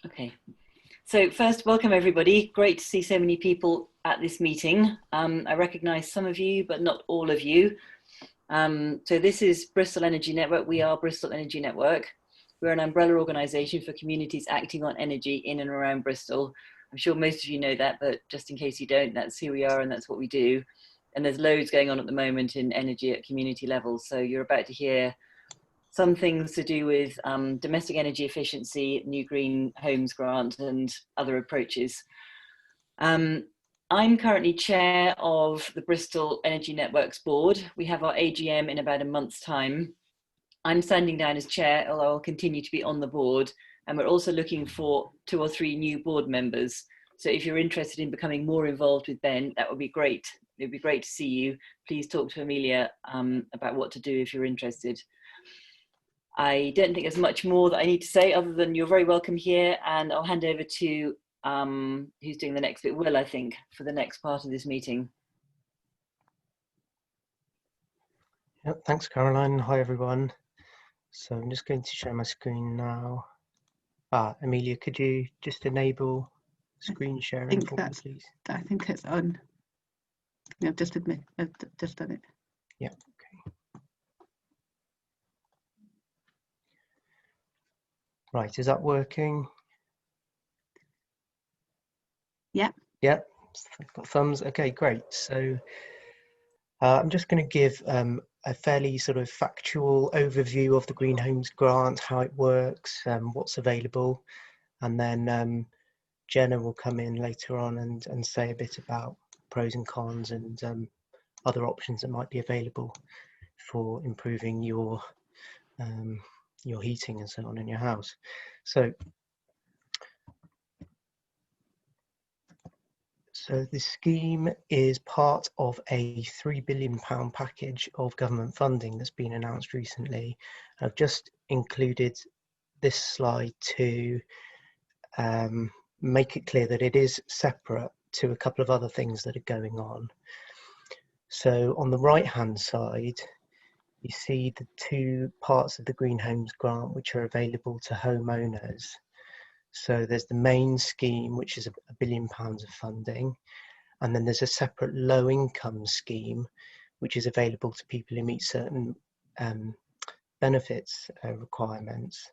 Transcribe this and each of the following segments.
Okay, so first, welcome everybody. Great to see so many people at this meeting. I recognise some of you, but not all of you. So this is Bristol Energy Network. We are Bristol Energy Network. We're an umbrella organisation for communities acting on energy in and around Bristol. I'm sure most of you know that, but just in case you don't, that's who we are and that's what we do. And there's loads going on at the moment in energy at community levels. So you're about to hear some things to do with domestic energy efficiency, new green homes grant, and other approaches. I'm currently chair of the Bristol Energy Networks board. We have our AGM in about a month's time. I'm standing down as chair, although I'll continue to be on the board. And we're also looking for 2 or 3 new board members. So if you're interested in becoming more involved with Ben, that would be great. It'd be great to see you. Please talk to Amelia about what to do if you're interested. I don't think there's much more that I need to say other than you're very welcome here, and I'll hand over to who's doing the next bit, Will, I think, for the next part of this meeting. Yep, thanks, Caroline. Hi, everyone. So I'm just going to share my screen now. Amelia, could you just enable screen sharing for me, please? I think it's on. Yeah, I've just done it. Yeah, okay. Right, is that working? Yeah. Yeah, got thumbs. Okay, great. So I'm just going to give a fairly sort of factual overview of the Green Homes Grant, how it works, what's available, and then Jenna will come in later on and say a bit about pros and cons and other options that might be available for improving your heating and so on in your house. So the scheme is part of a £3 billion package of government funding that's been announced recently. I've just included this slide to make it clear that it is separate to a couple of other things that are going on. So on the right hand side, you see the 2 parts of the Green Homes Grant which are available to homeowners. So there's the main scheme, which is £1 billion of funding, and then there's a separate low income scheme which is available to people who meet certain benefits requirements.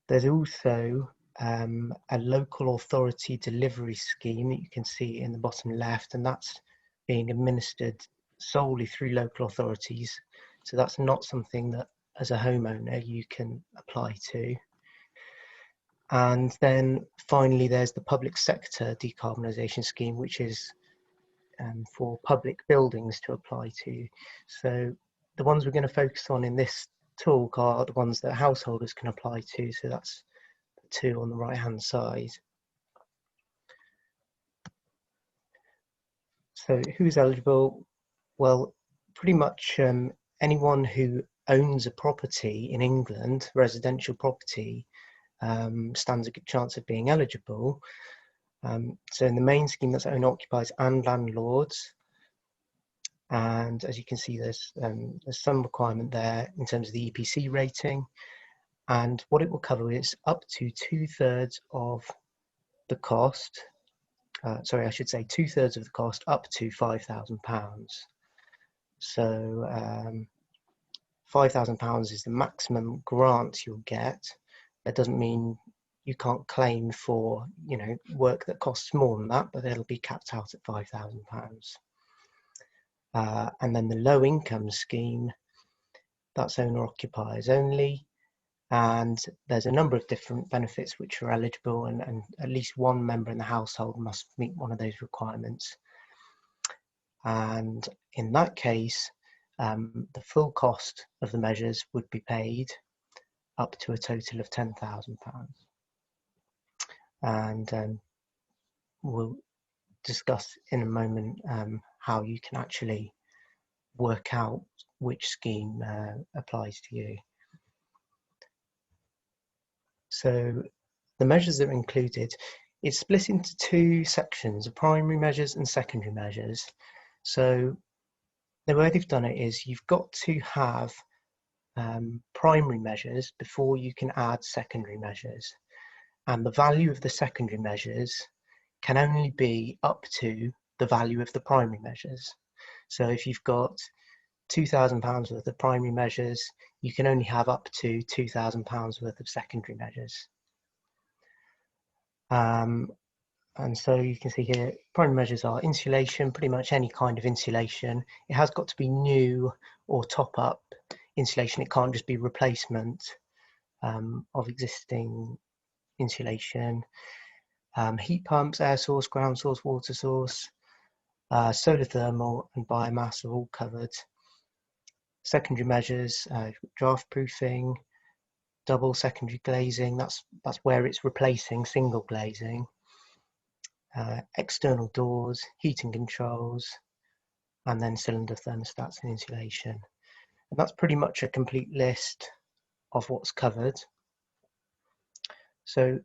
There's also a local authority delivery scheme that you can see in the bottom left, and that's being administered solely through local authorities. So that's not something that as a homeowner you can apply to. And then finally there's the public sector decarbonisation scheme, which is for public buildings to apply to. So the ones we're going to focus on in this talk are the ones that householders can apply to. So that's 2 on the right hand side. So who's eligible? Well, pretty much anyone who owns a property in England, residential property, stands a good chance of being eligible. So in the main scheme, that's owner occupiers and landlords. And as you can see, there's some requirement there in terms of the EPC rating. And what it will cover is up to 2/3 of the cost. Sorry, I should say 2/3 of the cost up to £5,000. So £5,000 is the maximum grant you'll get. That doesn't mean you can't claim for, you know, work that costs more than that, but it'll be capped out at £5,000. And then the low income scheme, that's owner occupiers only. And there's a number of different benefits which are eligible, and at least one member in the household must meet one of those requirements. And in that case, the full cost of the measures would be paid up to a total of £10,000. And we'll discuss in a moment how you can actually work out which scheme applies to you. So the measures that are included, it's split into 2 sections, primary measures and secondary measures. So the way they've done it is you've got to have primary measures before you can add secondary measures. and the value of the secondary measures can only be up to the value of the primary measures. So if you've got £2,000 worth of primary measures, you can only have up to £2,000 worth of secondary measures. And so you can see here, primary measures are insulation, pretty much any kind of insulation. It has got to be new or top up insulation. It can't just be replacement of existing insulation. Heat pumps, air source, ground source, water source, solar thermal and biomass are all covered. Secondary measures, draft proofing, double secondary glazing, that's where it's replacing single glazing. External doors, heating controls, and then cylinder thermostats and insulation. And that's pretty much a complete list of what's covered. So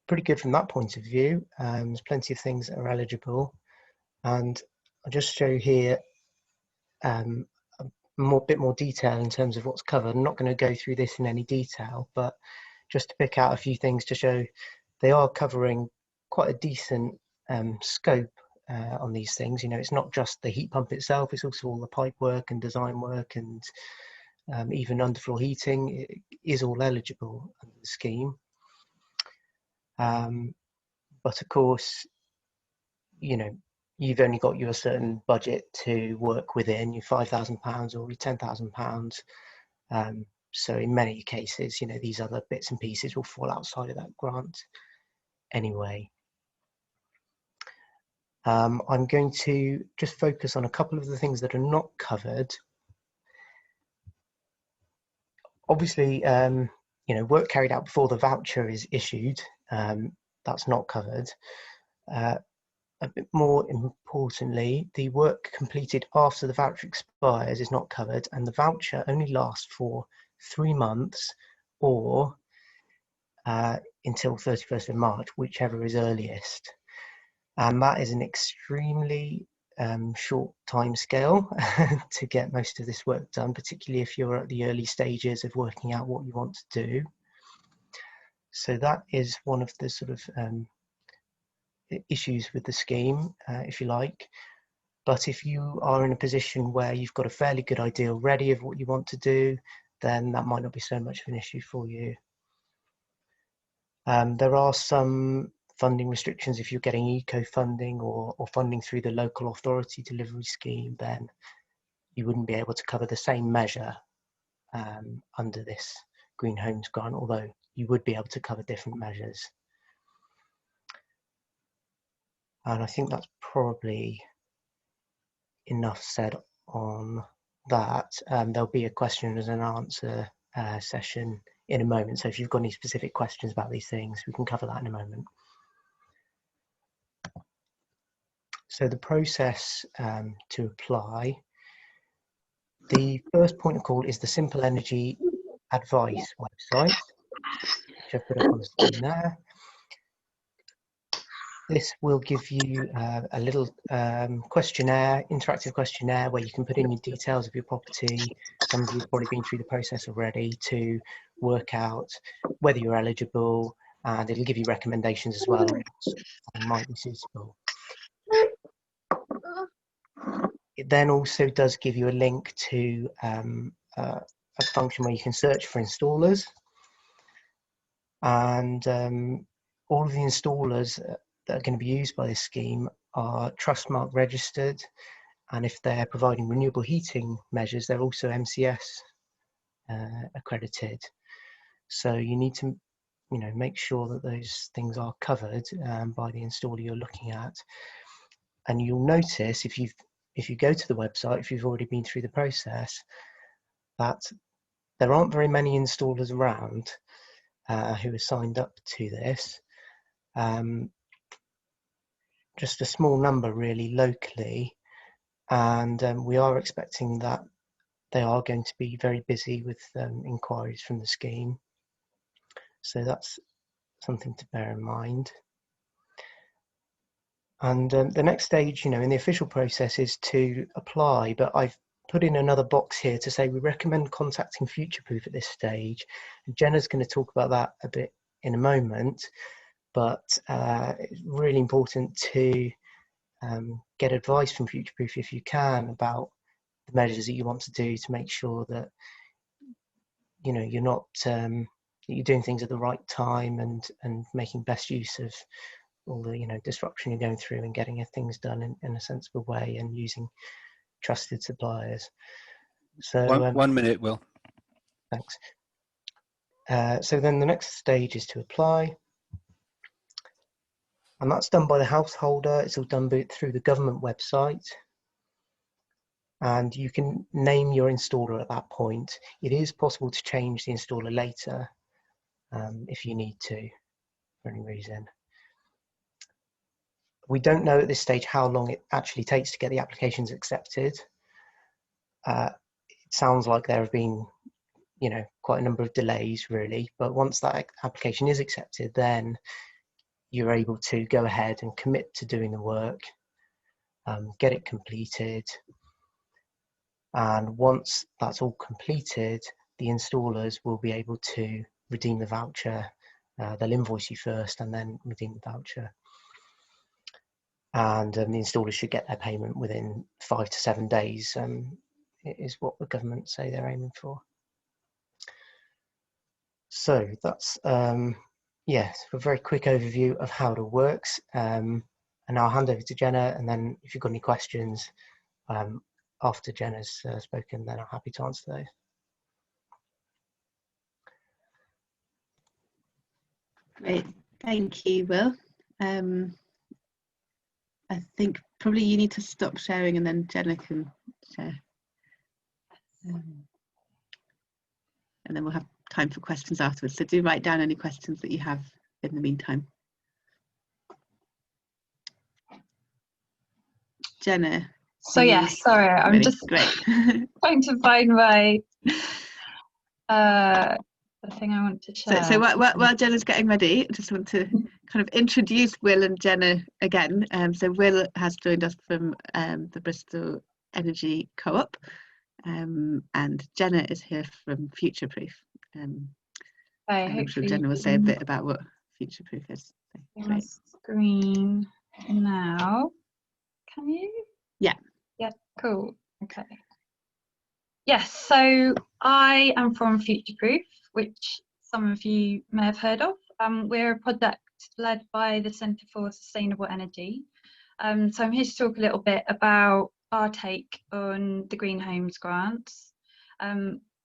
pretty good from that point of view. There's plenty of things that are eligible, and I'll just show here a bit more detail in terms of what's covered. I'm not going to go through this in any detail, but just to pick out a few things to show they are covering quite a decent scope on these things. You know, it's not just the heat pump itself, it's also all the pipe work and design work, and even underfloor heating is all eligible under the scheme. But of course, you know, you've only got your certain budget to work within, your £5,000 or your £10,000. So in many cases, you know, these other bits and pieces will fall outside of that grant anyway. I'm going to just focus on a couple of the things that are not covered. Obviously, you know, work carried out before the voucher is issued, that's not covered. A bit more importantly, the work completed after the voucher expires is not covered, and the voucher only lasts for 3 months or until 31st of March, whichever is earliest. And that is an extremely short time scale to get most of this work done, particularly if you're at the early stages of working out what you want to do. So that is one of the sort of issues with the scheme, if you like. But if you are in a position where you've got a fairly good idea already of what you want to do, then that might not be so much of an issue for you. There are some funding restrictions. If you're getting eco-funding or funding through the local authority delivery scheme, then you wouldn't be able to cover the same measure under this Green Homes grant, although you would be able to cover different measures. And I think that's probably enough said on that. There'll be a questions and answer session in a moment, so if you've got any specific questions about these things, we can cover that in a moment. So the process to apply, the first point of call is the Simple Energy Advice website, which I've put up on the screen there. This will give you a little questionnaire, interactive questionnaire, where you can put in your details of your property. Some of you have probably been through the process already to work out whether you're eligible, and it'll give you recommendations as well on what might be suitable. It then also does give you a link to a function where you can search for installers, and all of the installers that are going to be used by this scheme are Trustmark registered, and if they're providing renewable heating measures, they're also MCS accredited. So you need to, you know, make sure that those things are covered by the installer you're looking at. And you'll notice if you go to the website, if you've already been through the process, that there aren't very many installers around who are signed up to this. Just a small number really locally, and we are expecting that they are going to be very busy with inquiries from the scheme. So that's something to bear in mind. And the next stage, you know, in the official process is to apply, but I've put in another box here to say we recommend contacting Futureproof at this stage. And Jenna's going to talk about that a bit in a moment. but it's really important to get advice from Futureproof if you can about the measures that you want to do to make sure that you're not you're doing things at the right time and making best use of all the disruption you're going through and getting things done in a sensible way and using trusted suppliers. So 1 minute, Will. Thanks. So then the next stage is to apply, and that's done by the householder. It's all done through the government website, and you can name your installer at that point. It is possible to change the installer later if you need to for any reason. We don't know at this stage how long it actually takes to get the applications accepted. It sounds like there have been quite a number of delays really, but once that application is accepted, then you're able to go ahead and commit to doing the work, get it completed, and once that's all completed, the installers will be able to redeem the voucher. They'll invoice you first and then redeem the voucher, and the installers should get their payment within 5 to 7 days, is what the government say they're aiming for. So that's yes, a very quick overview of how it all works, and I'll hand over to Jenna, and then if you've got any questions after Jenna's spoken, then I'm happy to answer those. Great, thank you, Will. I think probably you need to stop sharing and then Jenna can share. And then we'll have time for questions afterwards. So do write down any questions that you have in the meantime. Jenna. So yes, sorry, I'm just trying to find my the thing I want to share. So while Jenna's getting ready, I just want to kind of introduce Will and Jenna again. So Will has joined us from the Bristol Energy Co-op, and Jenna is here from Futureproof. I'm sure Jenna will say a bit about what Futureproof is. So, on screen now. Can you? Yeah. Yeah, cool. Okay. Yes, so I am from Futureproof, which some of you may have heard of. We're a project led by the Centre for Sustainable Energy. So I'm here to talk a little bit about our take on the Green Homes grants,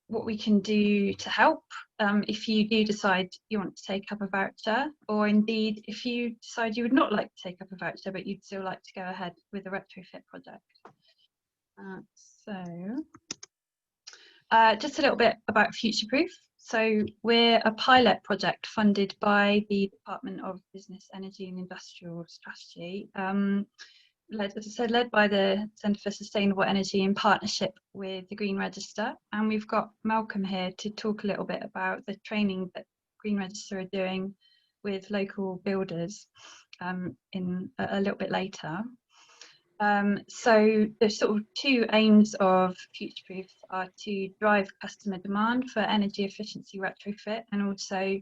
what we can do to help if you do decide you want to take up a voucher, or indeed if you decide you would not like to take up a voucher but you'd still like to go ahead with a retrofit project. Just a little bit about Futureproof. So we're a pilot project funded by the Department of Business, Energy and Industrial Strategy, as I said, led by the Centre for Sustainable Energy in partnership with the Green Register. And we've got Malcolm here to talk a little bit about the training that Green Register are doing with local builders in a little bit later. So the sort of two aims of Futureproof are to drive customer demand for energy efficiency retrofit, and also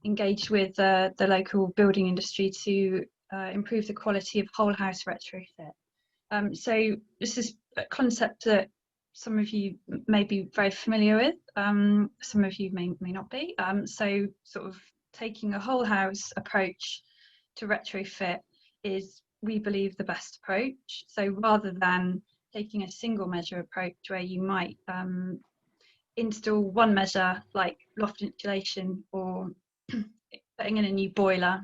engage with the local building industry to improve the quality of whole house retrofit. So this is a concept that some of you may be very familiar with, some of you may not be. So sort of taking a whole house approach to retrofit is, we believe, the best approach. So rather than taking a single measure approach where you might install one measure like loft insulation or putting in a new boiler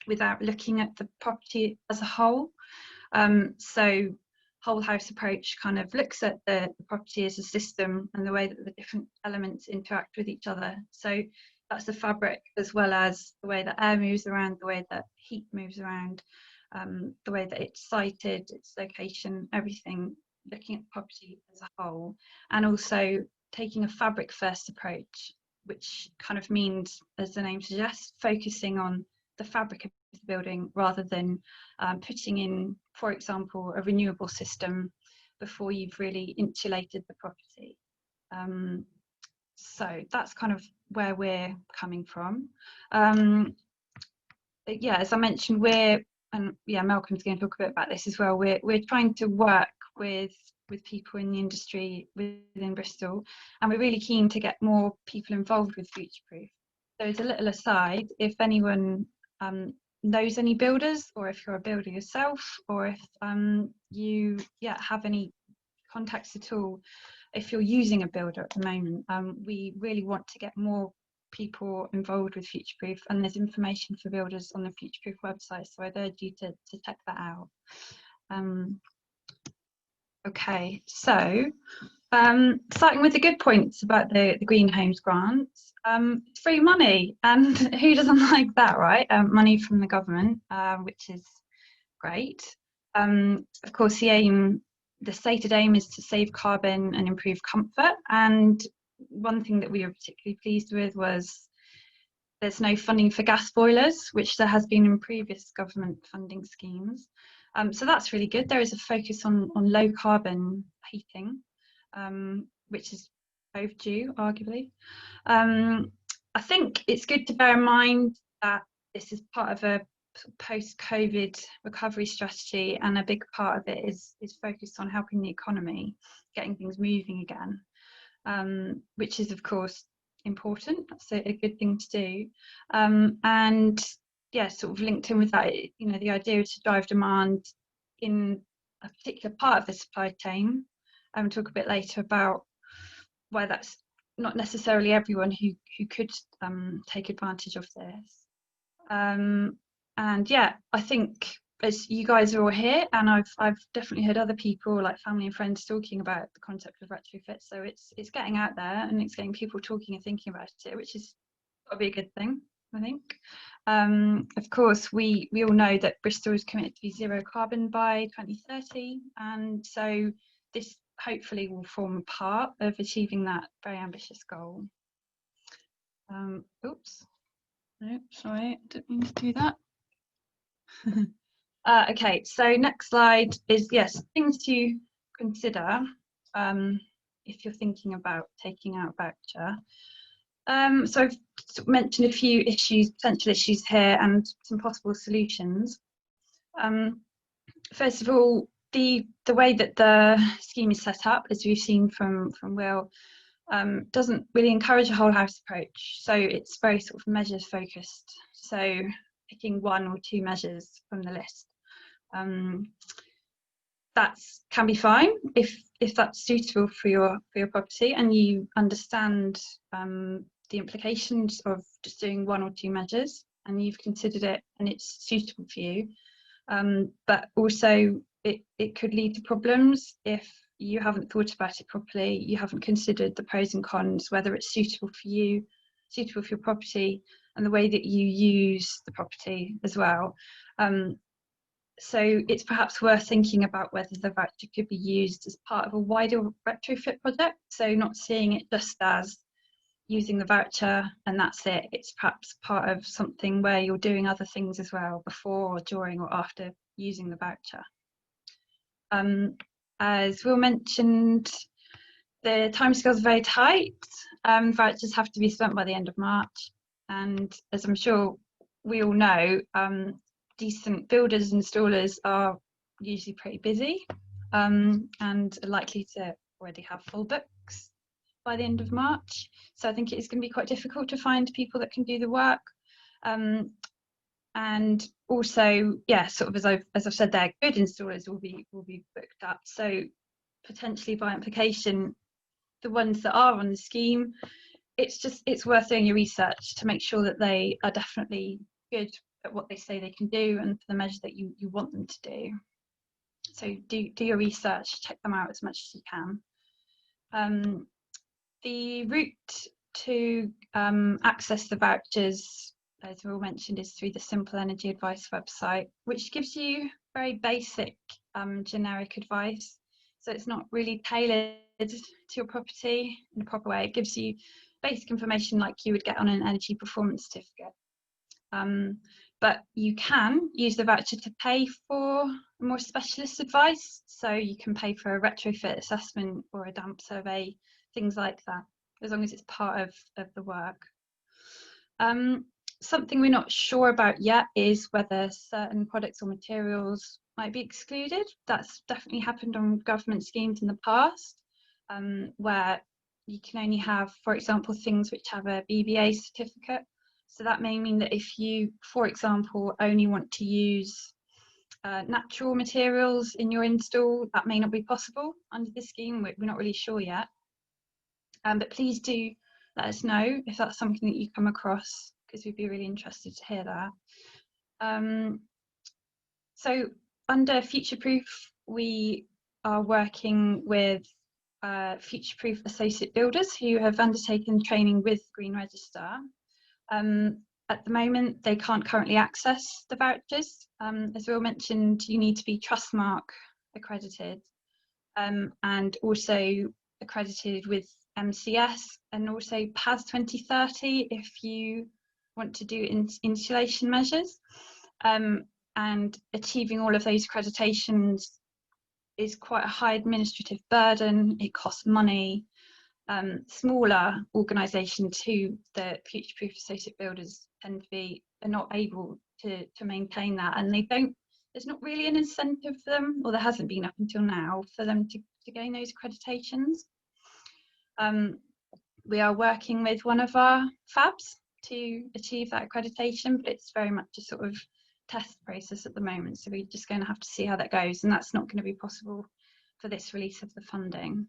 without looking at the property as a whole. So whole house approach kind of looks at the property as a system and the way that the different elements interact with each other. So that's the fabric, as well as the way that air moves around, the way that heat moves around, the way that it's sited, its location, everything, looking at the property as a whole. And also taking a fabric first approach, which kind of means, as the name suggests, focusing on the fabric of the building rather than putting in, for example, a renewable system before you've really insulated the property. So that's kind of where we're coming from. yeah, as I mentioned, Malcolm's going to talk a bit about this as well. We're trying to work with people in the industry within Bristol, and we're really keen to get more people involved with Future Proof. So as a little aside, if anyone knows any builders, or if you're a builder yourself, or if you have any contacts at all, if you're using a builder at the moment, we really want to get more people involved with Future Proof, and there's information for builders on the Future Proof website, so I'd urge you to check that out. Okay, so starting with the good points about the Green Homes grants. It's free money, and who doesn't like that, right? Money from the government, which is great. Of course, the stated aim is to save carbon and improve comfort, and one thing that we were particularly pleased with was there's no funding for gas boilers, which there has been in previous government funding schemes. So that's really good. There is a focus on low carbon heating, which is overdue, arguably. I think it's good to bear in mind that this is part of a post-COVID recovery strategy, and a big part of it is focused on helping the economy, getting things moving again, which is of course important. That's a good thing to do, and yeah, sort of linked in with that, the idea is to drive demand in a particular part of the supply chain. We'll talk a bit later about why that's not necessarily everyone who could take advantage of this. And yeah, I think as you guys are all here, and I've definitely heard other people, like family and friends, talking about the concept of retrofit. So it's getting out there, and it's getting people talking and thinking about it, which is got to be a good thing, I think. Of course, we all know that Bristol is committed to be zero carbon by 2030, and so this hopefully will form part of achieving that very ambitious goal. Oops, no, sorry, I didn't mean to do that. Okay, so next slide is, yes, things to consider if you're thinking about taking out a voucher. So I've mentioned a few potential issues here, and some possible solutions. First of all, the way that the scheme is set up, as we've seen from Will, doesn't really encourage a whole house approach. So it's very sort of measures focused. So picking one or two measures from the list. That can be fine if that's suitable for your property, and you understand the implications of just doing one or two measures, and you've considered it and it's suitable for you. But also it could lead to problems if you haven't thought about it properly, you haven't considered the pros and cons, whether it's suitable for you, suitable for your property, and the way that you use the property as well. So it's perhaps worth thinking about whether the voucher could be used as part of a wider retrofit project. So not seeing it just as using the voucher and that's it. It's perhaps part of something where you're doing other things as well, before or during or after using the voucher. As Will mentioned, the timescales are very tight. Vouchers have to be spent by the end of March. And as I'm sure we all know, decent builders and installers are usually pretty busy, and are likely to already have full books by the end of March. So I think it is going to be quite difficult to find people that can do the work. And also, yeah, sort of as I've said there, good installers will be booked up. So potentially by implication, the ones that are on the scheme, it's worth doing your research to make sure that they are definitely good at what they say they can do and for the measure that you want them to do. So do your research, check them out as much as you can. The route to access the vouchers, as Will mentioned, is through the Simple Energy Advice website, which gives you very basic generic advice. So it's not really tailored to your property in a proper way. It gives you basic information like you would get on an energy performance certificate. But you can use the voucher to pay for more specialist advice. So you can pay for a retrofit assessment or a damp survey, things like that, as long as it's part of the work. Something we're not sure about yet is whether certain products or materials might be excluded. That's definitely happened on government schemes in the past, where you can only have, for example, things which have a BBA certificate. So that may mean that if you, for example, only want to use natural materials in your install, that may not be possible under this scheme. We're not really sure yet. But please do let us know if that's something that you come across, because we'd be really interested to hear that. So under Future-Proof, we are working with Future-Proof associate builders who have undertaken training with Green Register. At the moment, they can't currently access the vouchers. As Will mentioned, you need to be Trustmark accredited, and also accredited with MCS, and also PAS 2030 if you want to do insulation measures. And achieving all of those accreditations is quite a high administrative burden. It costs money. Smaller organisations who the Future-Proof associate builders tend to be are not able to maintain that, and they don't. There's not really an incentive for them, or there hasn't been up until now, for them to gain those accreditations. We are working with one of our fabs to achieve that accreditation, but it's very much a sort of test process at the moment, so we're just going to have to see how that goes, and that's not going to be possible for this release of the funding.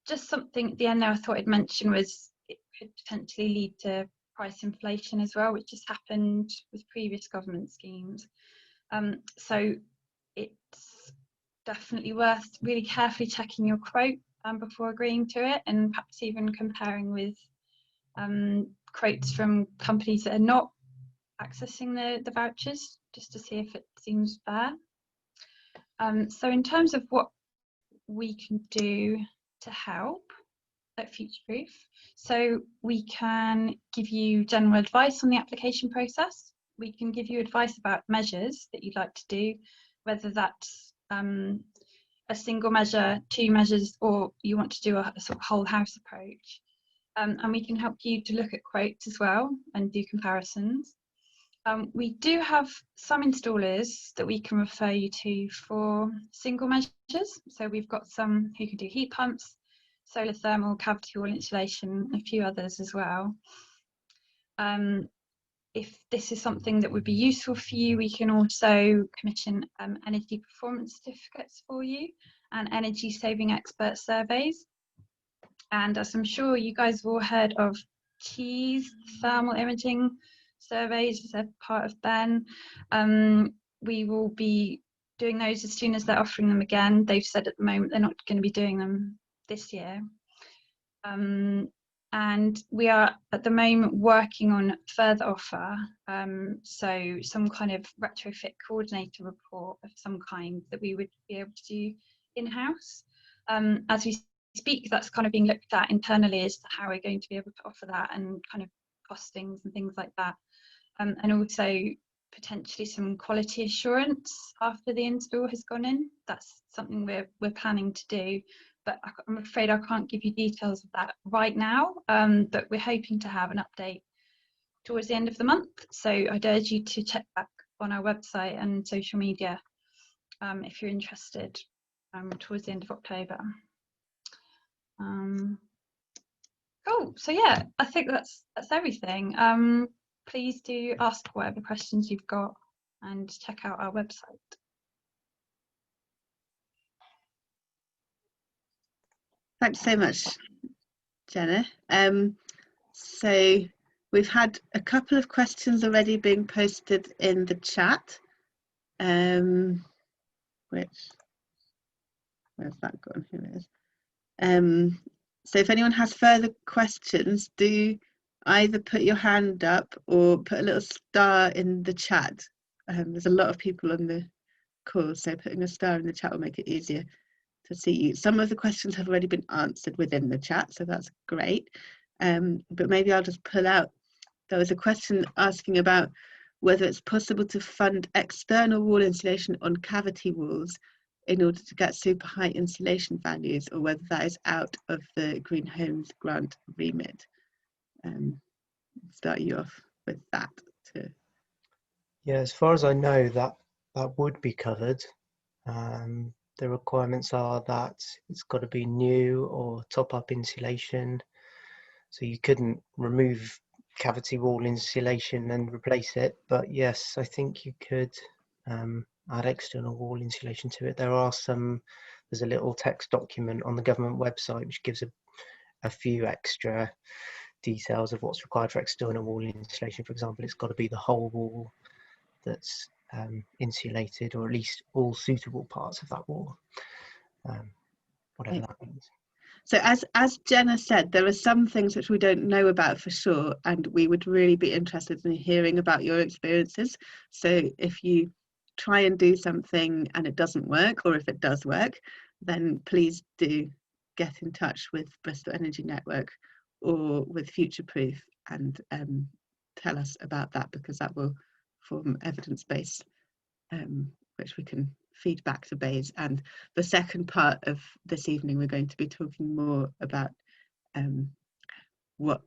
Just something at the end there I thought I'd mention was it could potentially lead to price inflation as well, which has happened with previous government schemes. So it's definitely worth really carefully checking your quote before agreeing to it, and perhaps even comparing with quotes from companies that are not accessing the vouchers, just to see if it seems fair. So in terms of what we can do to help at Future-Proof, so we can give you general advice on the application process. We can give you advice about measures that you'd like to do, whether that's a single measure, 2 measures, or you want to do a sort of whole house approach. And we can help you to look at quotes as well and do comparisons. We do have some installers that we can refer you to for single measures. So we've got some who can do heat pumps, solar thermal, cavity wall insulation, a few others as well. If this is something that would be useful for you, we can also commission energy performance certificates for you and energy saving expert surveys. And as I'm sure you guys have all heard of TEES, thermal imaging surveys, as a part of Ben, we will be doing those as soon as they're offering them again. They've said at the moment they're not going to be doing them this year. And we are at the moment working on further offer, so some kind of retrofit coordinator report of some kind that we would be able to do in-house. As we speak, that's kind of being looked at internally as to how we're going to be able to offer that, and kind of costings and things like that. And also potentially some quality assurance after the install has gone in. That's something we're planning to do, but I'm afraid I can't give you details of that right now, but we're hoping to have an update towards the end of the month. So I'd urge you to check back on our website and social media if you're interested, towards the end of October. Cool, so yeah, I think that's everything. Please do ask whatever questions you've got and check out our website. Thanks so much, Jenna. So we've had a couple of questions already being posted in the chat, where's that gone? Here it is. So if anyone has further questions, do either put your hand up or put a little star in the chat. There's a lot of people on the call, so putting a star in the chat will make it easier to see you. Some of the questions have already been answered within the chat, so that's great. But maybe I'll just pull out. There was a question asking about whether it's possible to fund external wall insulation on cavity walls in order to get super high insulation values, or whether that is out of the Green Homes grant remit. start you off with that. Yeah, as far as I know, that would be covered. The requirements are that it's got to be new or top-up insulation, so you couldn't remove cavity wall insulation and replace it. But yes, I think you could add external wall insulation to it. There's a little text document on the government website which gives a few extra details of what's required for external wall insulation. For example, it's got to be the whole wall that's insulated, or at least all suitable parts of that wall, whatever that means. So as Jenna said, there are some things which we don't know about for sure, and we would really be interested in hearing about your experiences. So if you try and do something and it doesn't work, or if it does work, then please do get in touch with Bristol Energy Network or with Futureproof and tell us about that, because that will form evidence base which we can feed back to BEIS. And the second part of this evening, we're going to be talking more about what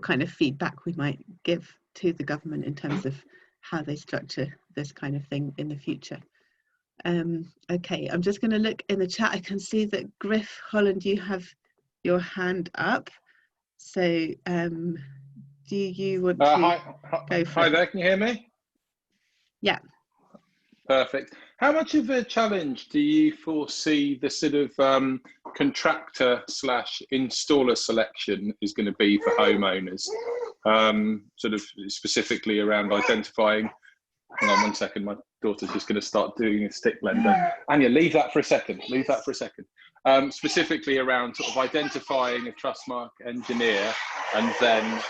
kind of feedback we might give to the government in terms of how they structure this kind of thing in the future. Okay, I'm just going to look in the chat. I can see that Griff Holland, you have your hand up. So do you want to go for Hi it? there, can you hear me? Yeah. Perfect. How much of a challenge do you foresee the sort of contractor / installer selection is going to be for homeowners? Sort of specifically around identifying. Hang on 1 second, my daughter's just going to start doing a stick blender. Anya, leave that for a second. Leave that for a second. Specifically around sort of identifying a Trustmark engineer and then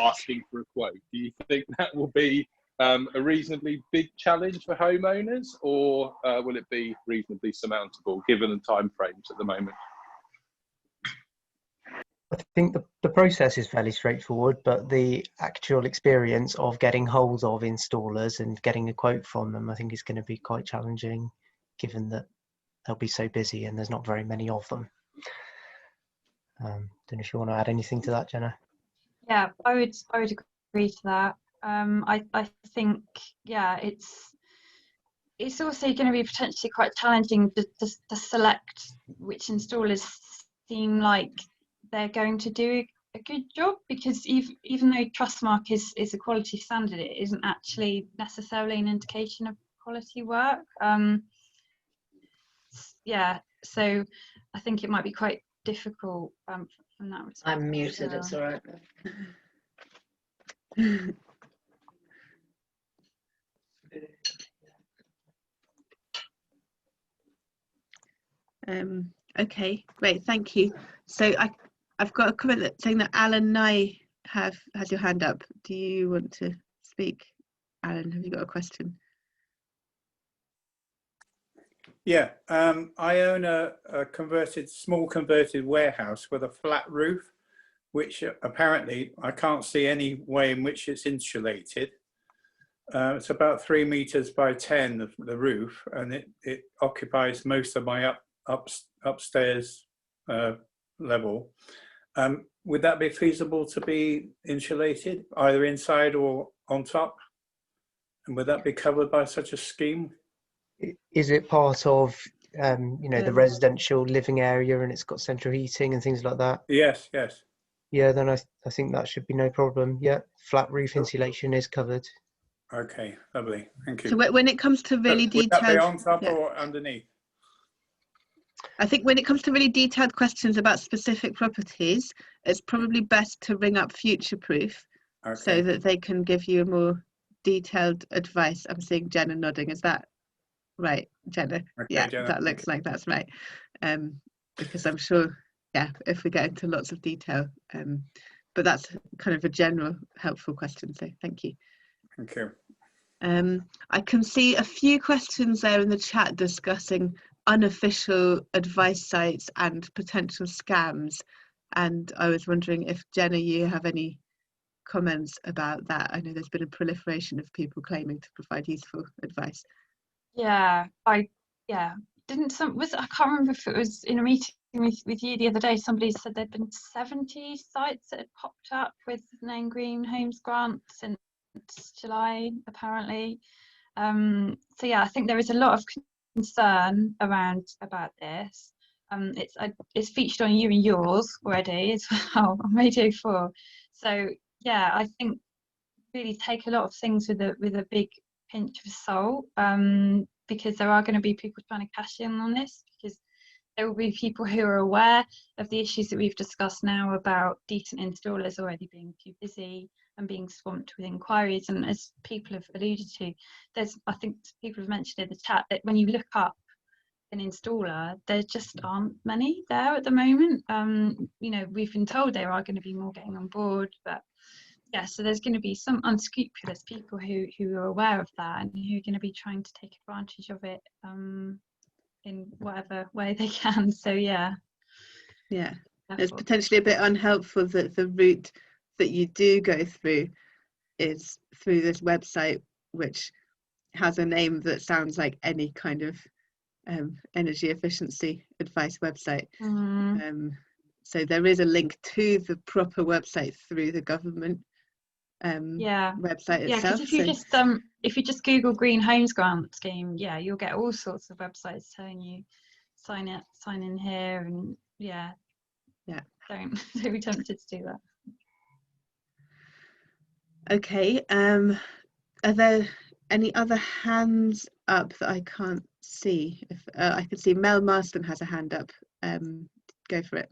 asking for a quote. Do you think that will be a reasonably big challenge for homeowners, or will it be reasonably surmountable given the timeframes at the moment? I think the process is fairly straightforward, but the actual experience of getting hold of installers and getting a quote from them, I think, is going to be quite challenging, given that they'll be so busy and there's not very many of them. Don't know if you want to add anything to that, Jenna. Yeah, I would agree to that. I think, yeah, it's also going to be potentially quite challenging to select which installers seem like they're going to do a good job, because even though Trustmark is a quality standard, it isn't actually necessarily an indication of quality work. Yeah, so I think it might be quite difficult from that respect. I'm muted, it's all right. Okay, great, thank you. So I've got a comment saying that Alan Nye has your hand up. Do you want to speak, Alan? Have you got a question? Yeah, I own a small converted warehouse with a flat roof, which apparently I can't see any way in which it's insulated. It's about 3 meters by 10, the roof, and it occupies most of my upstairs level. Would that be feasible to be insulated, either inside or on top? And would that be covered by such a scheme? Is it part of the residential living area and it's got central heating and things like that? Yes, yes. Yeah, then I think that should be no problem. Yeah, flat roof insulation is covered. Okay, lovely, thank you. So when it comes to really Would that be detailed, on top or underneath? I think when it comes to really detailed questions about specific properties, it's probably best to ring up Futureproof, okay, so that they can give you a more detailed advice. I'm seeing Jenna nodding. Is that right, Jenna? Okay, yeah, Jenna, that looks like that's right. Because I'm sure, yeah, if we get into lots of detail, but that's kind of a general helpful question. So thank you. Thank you. I can see a few questions there in the chat discussing unofficial advice sites and potential scams, and I was wondering if, Jenna, you have any comments about that. I know there's been a proliferation of people claiming to provide useful advice. Yeah, I can't remember if it was in a meeting with you the other day, somebody said there'd been 70 sites that had popped up with Name Green Homes grants since July, apparently. So yeah, I think there is a lot of concern about this. It's featured on You and Yours already as well on Radio 4. So yeah, I think really take a lot of things with a big pinch of salt, because there are going to be people trying to cash in on this, because there will be people who are aware of the issues that we've discussed now about decent installers already being too busy and being swamped with inquiries. And as people have alluded to, I think people have mentioned in the chat that when you look up an installer, there just aren't many there at the moment. You know, we've been told there are going to be more getting on board, but yeah, so there's going to be some unscrupulous people who are aware of that and who are going to be trying to take advantage of it in whatever way they can. So yeah, it's potentially a bit unhelpful that the route that you do go through is through this website, which has a name that sounds like any kind of energy efficiency advice website. So there is a link to the proper website through the government website itself. Because if you just Google Green Homes Grant Scheme, you'll get all sorts of websites telling you sign in here, and don't be tempted to do that. Okay, are there any other hands up that I can't see? If I can see Mel Marston has a hand up. Go for it.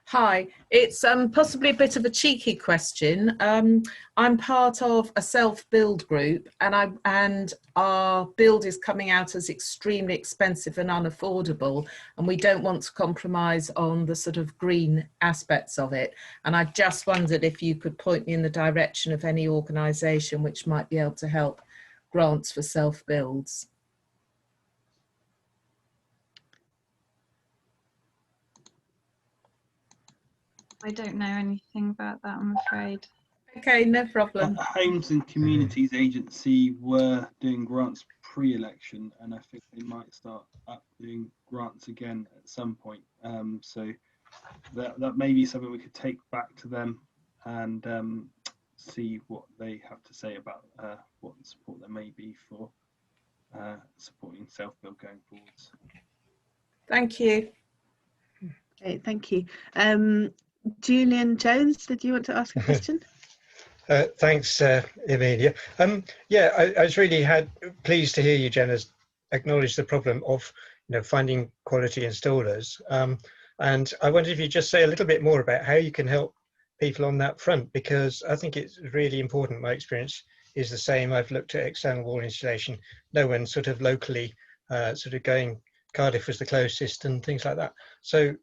Hi, it's possibly a bit of a cheeky question. I'm part of a self-build group, and our build is coming out as extremely expensive and unaffordable, and we don't want to compromise on the sort of green aspects of it. And I just wondered if you could point me in the direction of any organisation which might be able to help grants for self-builds. I don't know anything about that, I'm afraid. Okay, no problem. Homes and Communities Agency were doing grants pre-election, and I think they might start up doing grants again at some point. So that may be something we could take back to them and see what they have to say about what support there may be for supporting self-build going forwards. Thank you. Okay, thank you. Julian Jones, did you want to ask a question? Thanks, Emilia. I was really pleased to hear you, Jenna, acknowledge the problem of finding quality installers. And I wondered if you just say a little bit more about how you can help people on that front, because I think it's really important. My experience is the same. I've looked at external wall installation. No one sort of locally sort of going, Cardiff was the closest and things like that. So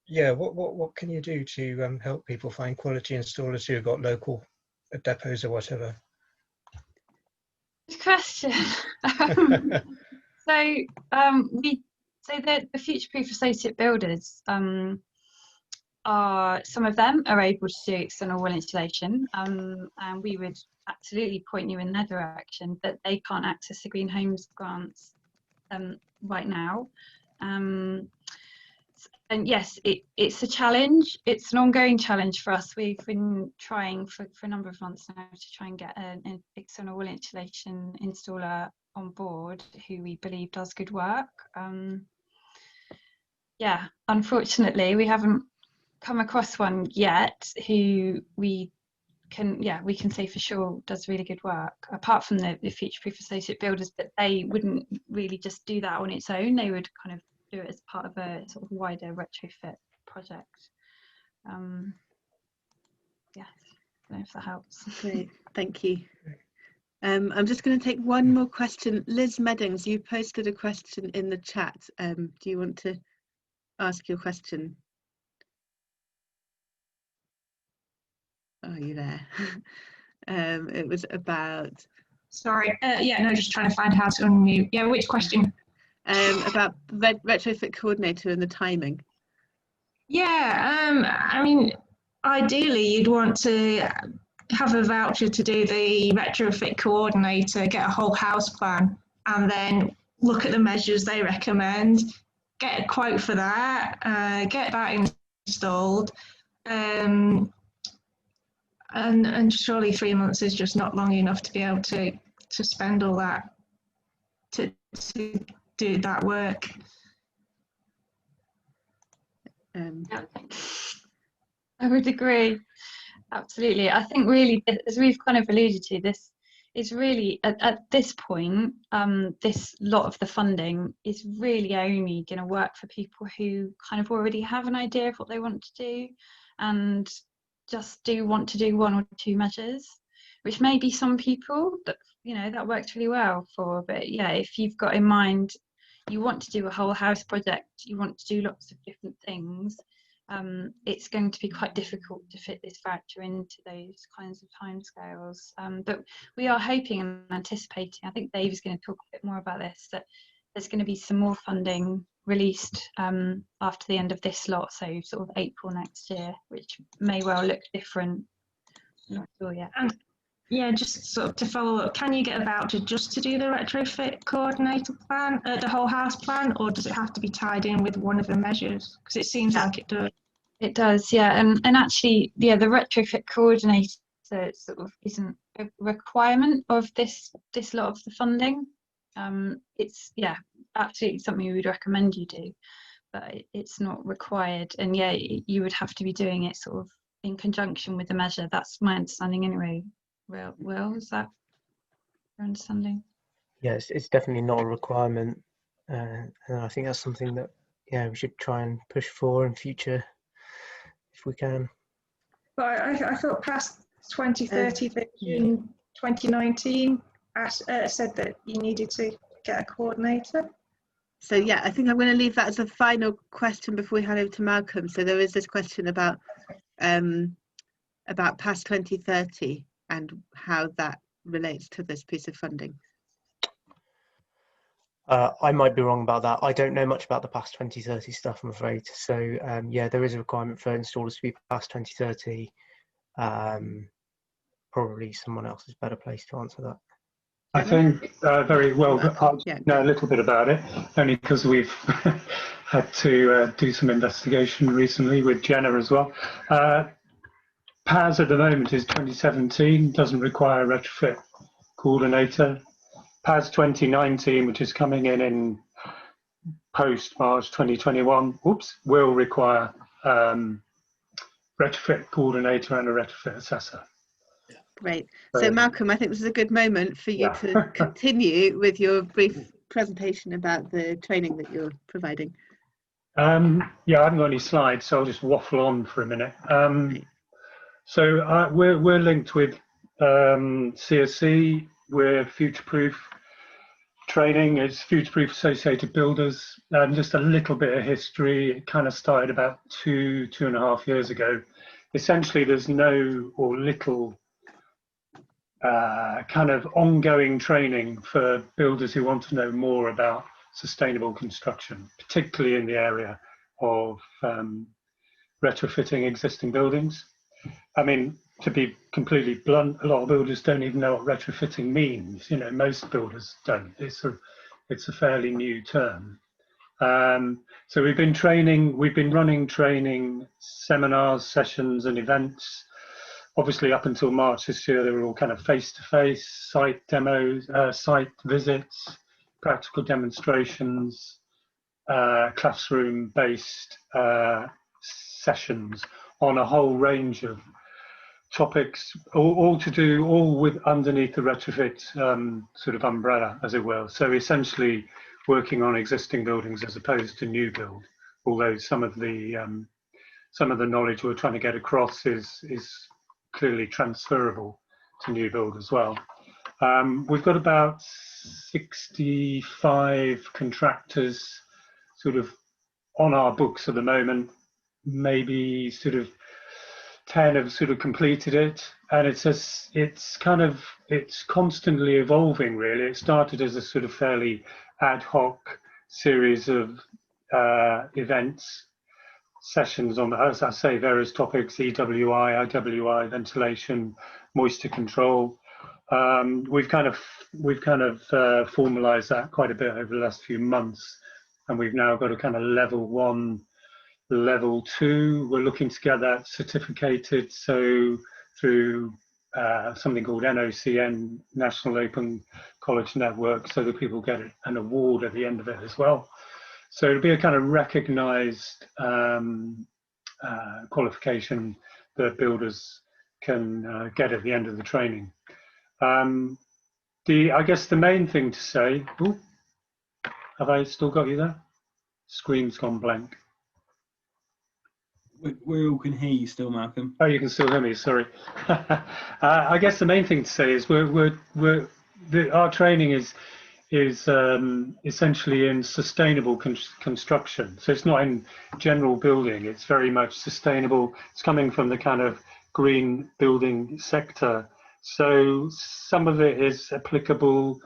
yeah, what can you do to help people find quality installers who've got local depots or whatever? Good question. The future-proof associate builders are, some of them are able to do external wall installation, and we would absolutely point you in their direction, but they can't access the Green Homes grants right now. And yes, it's a challenge. It's an ongoing challenge for us. We've been trying for a number of months now to try and get an external wall installation installer on board who we believe does good work. Unfortunately, we haven't come across one yet who we can say for sure does really good work, apart from the future-proof associate builders, but they wouldn't really just do that on its own. They would kind of do it as part of a sort of wider retrofit project. I don't know if that helps. Great, thank you. I'm just going to take one more question. Liz Meddings, you posted a question in the chat. Do you want to ask your question? Are you there? It was about... Sorry, just trying to find how to unmute. Yeah, which question? About retrofit coordinator and the timing. I mean, ideally you'd want to have a voucher to do the retrofit coordinator, get a whole house plan, and then look at the measures they recommend, get a quote for that, get that installed, and surely 3 months is just not long enough to be able to spend all that to do that work. Yeah, I would agree. Absolutely. I think really, as we've kind of alluded to, this is really at this point, this lot of the funding is really only going to work for people who kind of already have an idea of what they want to do and just do want to do 1 or 2 measures, which may be some people that, you know, that works really well for. But yeah, if you've got in mind you want to do a whole house project, you want to do lots of different things, it's going to be quite difficult to fit this voucher into those kinds of timescales. But we are hoping and anticipating, I think Dave is going to talk a bit more about this, that there's going to be some more funding released after the end of this lot, so sort of April next year, which may well look different. Not sure yet. And yeah, just sort of to follow up, can you get a voucher just to do the retrofit coordinator plan, the whole house plan, or does it have to be tied in with one of the measures? Because it seems like it does. It does, yeah. And actually, yeah, the retrofit coordinator sort of isn't a requirement of this lot of the funding. It's, yeah, absolutely something we would recommend you do, but it's not required. And yeah, you would have to be doing it sort of in conjunction with the measure. That's my understanding anyway. Will, is that your understanding? Yes, it's definitely not a requirement, and I think that's something that we should try and push for in future if we can. But I thought past 2030, in 2019, said that you needed to get a coordinator. So yeah, I think I'm going to leave that as a final question before we hand over to Malcolm. So there is this question about past 2030 and how that relates to this piece of funding. I might be wrong about that. I don't know much about the past 2030 stuff, I'm afraid. So yeah, there is a requirement for installers to be past 2030. Probably someone else is better placed to answer that. I think very well. I'll know a little bit about it, only because we've had to do some investigation recently with Jenna as well. PAS at the moment is 2017, doesn't require a retrofit coordinator. PAS 2019, which is coming in post-March 2021, will require retrofit coordinator and a retrofit assessor. Great. So Malcolm, I think this is a good moment for you to continue with your brief presentation about the training that you're providing. Yeah, I haven't got any slides, so I'll just waffle on for a minute. So we're linked with CSC. We're future-proof training. It's future-proof associated builders. Just a little bit of history. It kind of started about 2.5 years ago. Essentially, there's no or little kind of ongoing training for builders who want to know more about sustainable construction, particularly in the area of retrofitting existing buildings. I mean, to be completely blunt, a lot of builders don't even know what retrofitting means. You know, most builders don't. It's a fairly new term. So we've been running training seminars, sessions and events. Obviously up until March this year, they were all kind of face-to-face, site demos, site visits, practical demonstrations, classroom-based sessions on a whole range of topics, all with underneath the retrofit sort of umbrella, as it were. So essentially working on existing buildings as opposed to new build, although some of the knowledge we're trying to get across is clearly transferable to new build as well. We've got about 65 contractors sort of on our books at the moment. Maybe sort of 10 have sort of completed it, and it's constantly evolving really. It started as a sort of fairly ad hoc series of events, sessions on, as I say, various topics: EWI, IWI, ventilation, moisture control. We've kind of formalised that quite a bit over the last few months, and we've now got a kind of level 1, level 2. We're looking to get that certificated, so through something called NOCN, National Open College Network, so that people get an award at the end of it as well. So it'll be a kind of recognised qualification that builders can get at the end of the training. I guess the main thing to say, ooh, have I still got you there? Screen's gone blank. We all can hear you still, Malcolm. Oh, you can still hear me, sorry. I guess the main thing to say is our training is essentially in sustainable construction. So it's not in general building, it's very much sustainable. It's coming from the kind of green building sector. So some of it is applicable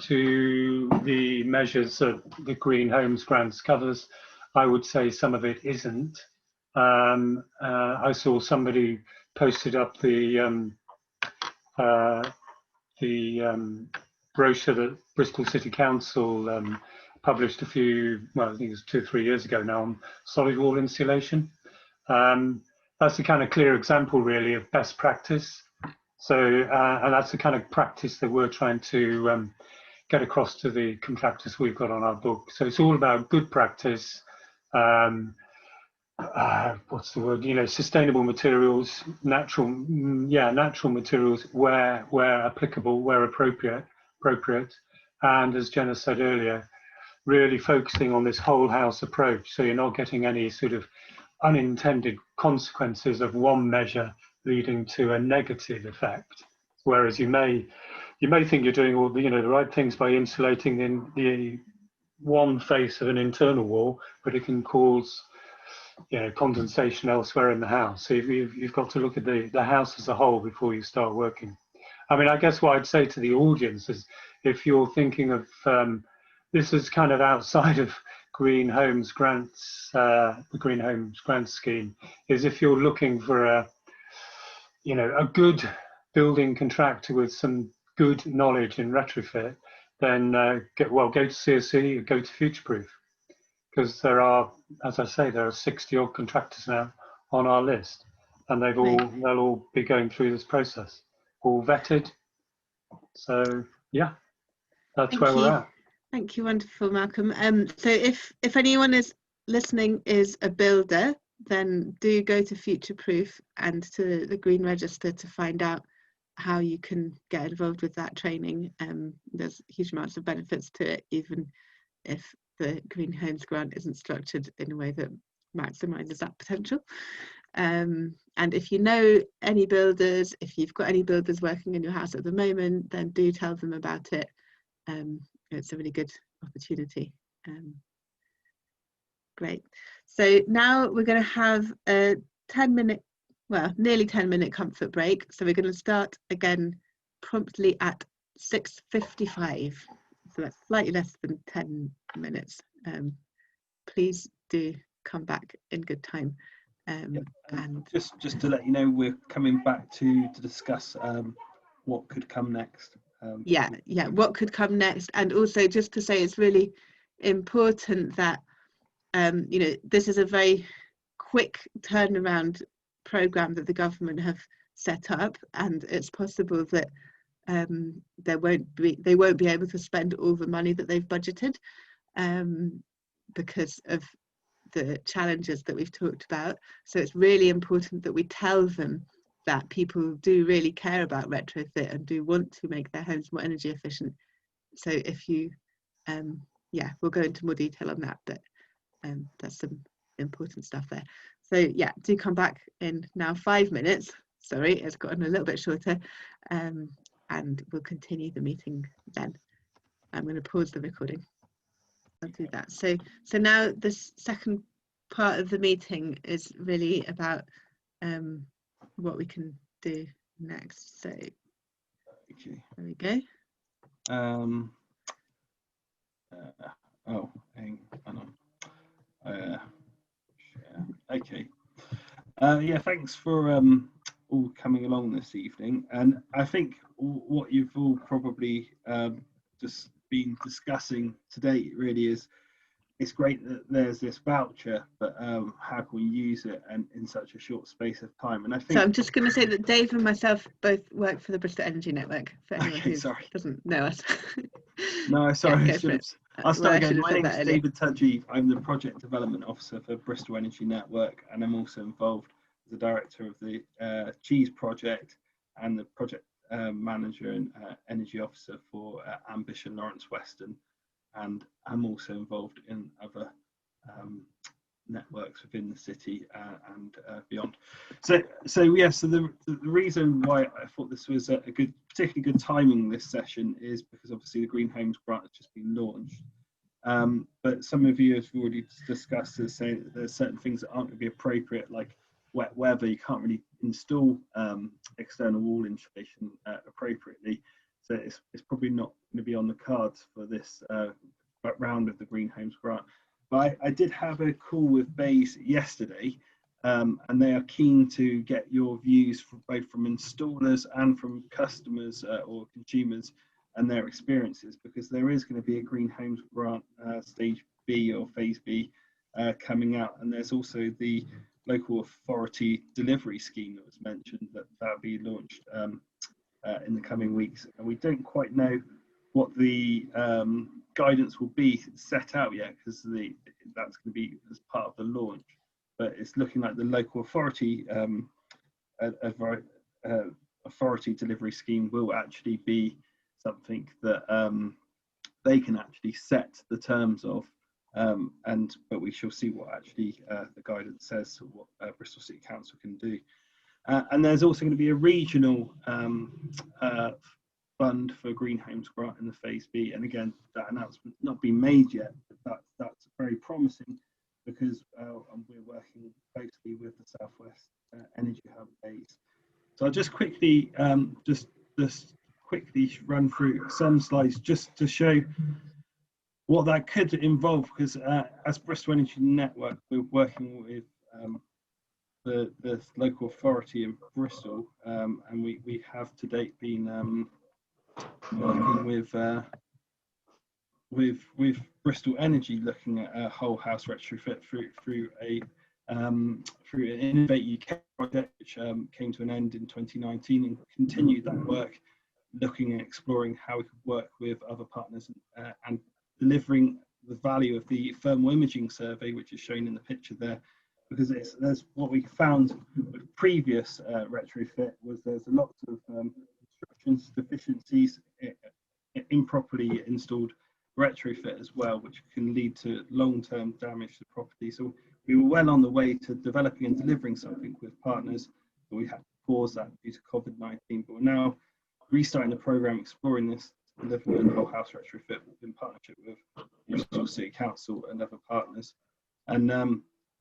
to the measures that the Green Homes Grants covers. I would say some of it isn't. I saw somebody posted up the brochure that Bristol City Council published I think it was 2 or 3 years ago now, on solid wall insulation. That's the kind of clear example really of best practice. So, and that's the kind of practice that we're trying to get across to the contractors we've got on our book. So it's all about good practice, what's the word, sustainable materials, natural materials where applicable, where appropriate. And as Jenna said earlier, really focusing on this whole house approach, so you're not getting any sort of unintended consequences of one measure leading to a negative effect. Whereas you may think you're doing all the right things by insulating in the one face of an internal wall, but it can cause condensation elsewhere in the house. So you've got to look at the house as a whole before you start working. I mean, I guess what I'd say to the audience is, if you're thinking of this is kind of outside of Green Homes Grants, the Green Homes Grants scheme, is if you're looking for a good building contractor with some good knowledge in retrofit, then go to CSE, go to Futureproof, because there are, as I say, there are 60 odd contractors now on our list, and they'll all be going through this process, all vetted. So yeah, that's where we're at. Thank you, wonderful, Malcolm. So if anyone is listening is a builder, then do go to Futureproof and to the Green Register to find out how you can get involved with that training. There's huge amounts of benefits to it, even if the Green Homes Grant isn't structured in a way that maximises that potential. And if you know any builders, if you've got any builders working in your house at the moment, then do tell them about it. It's a really good opportunity. Great. So now we're going to have a 10-minute, nearly 10-minute comfort break. So we're going to start again promptly at 6:55. So that's slightly less than 10 minutes. Please do come back in good time. And just to let you know, we're coming back to discuss what could come next. What could come next, and also just to say it's really important that this is a very quick turnaround program that the government have set up, and it's possible that they won't be able to spend all the money that they've budgeted because of the challenges that we've talked about. So it's really important that we tell them that people do really care about retrofit and do want to make their homes more energy efficient. So if you we'll go into more detail on that, but that's some important stuff there. So yeah, do come back in now 5 minutes. Sorry, it's gotten a little bit shorter, and we'll continue the meeting then. I'm going to pause the recording. I'll do that. So now this second part of the meeting is really about what we can do next. So okay, there we go. Hang on. Okay. Yeah, thanks for all coming along this evening. And I think what you've all probably just been discussing today really is, it's great that there's this voucher, but how can we use it and in such a short space of time? And I think, so I'm just going to say that Dave and myself both work for the Bristol Energy Network, for anyone who doesn't know us. No, sorry. Yeah, I'll start again. My name is earlier. David Tudgy. I'm the Project Development Officer for Bristol Energy Network, and I'm also involved as the Director of the Cheese Project and the Project Manager and Energy Officer for Ambition Lawrence Weston. And I'm also involved in other networks within the city and beyond. So the reason why I thought this was a particularly good timing, this session, is because obviously the Green Homes Grant has just been launched. But some of you have already discussed as saying that there's certain things that aren't going to be appropriate, like wet weather. You can't really install external wall insulation appropriately. So it's probably not going to be on the cards for this round of the Green Homes Grant. But I did have a call with Bays yesterday, and they are keen to get your views both from installers and from customers or consumers and their experiences, because there is going to be a Green Homes Grant Stage B or Phase B coming out, and there's also the local authority delivery scheme that was mentioned that'll be launched in the coming weeks, and we don't quite know what the guidance will be set out yet, because that's going to be as part of the launch. But it's looking like the local authority authority delivery scheme will actually be something that they can actually set the terms of, but we shall see what actually the guidance says, what Bristol City Council can do. And there's also going to be a regional fund for Green Homes Grant in the Phase B. And again, that announcement's not been made yet, but that's very promising, because we're working closely with the Southwest Energy Hub Bays. So I'll just quickly quickly run through some slides just to show what that could involve, because as Bristol Energy Network, we're working with the local authority in Bristol, and we have to date been working with Bristol Energy, looking at a whole house retrofit through an Innovate UK project, which came to an end in 2019, and continued that work, looking and exploring how we could work with other partners and delivering the value of the thermal imaging survey, which is shown in the picture there. Because there's what we found with previous retrofit was there's a lot of instructions deficiencies, improperly installed retrofit as well, which can lead to long-term damage to property. So we were well on the way to developing and delivering something with partners, but we had to pause that due to COVID-19. But we're now restarting the program, exploring this, delivering a whole house retrofit in partnership with Bristol City Council and other partners. And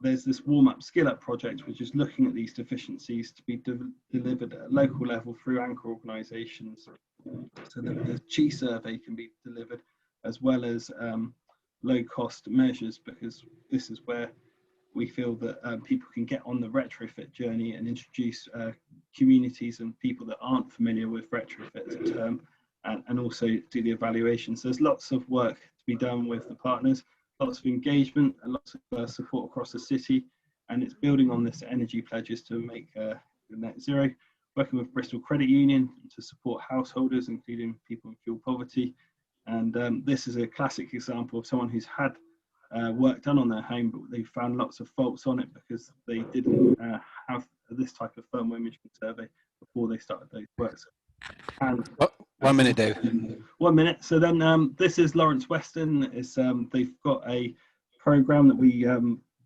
there's this warm-up skill-up project, which is looking at these deficiencies to be delivered at a local level through anchor organisations, so that the Chi survey can be delivered, as well as low-cost measures, because this is where we feel that people can get on the retrofit journey and introduce communities and people that aren't familiar with retrofit as a term, and also do the evaluation. So there's lots of work to be done with the partners, lots of engagement and lots of support across the city, and it's building on this energy pledges to make net zero, working with Bristol Credit Union to support householders, including people in fuel poverty. And this is a classic example of someone who's had work done on their home, but they found lots of faults on it because they didn't have this type of thermal imaging survey before they started those works. And 1 minute, Dave. 1 minute. So then this is Lawrence Weston. They've got a program that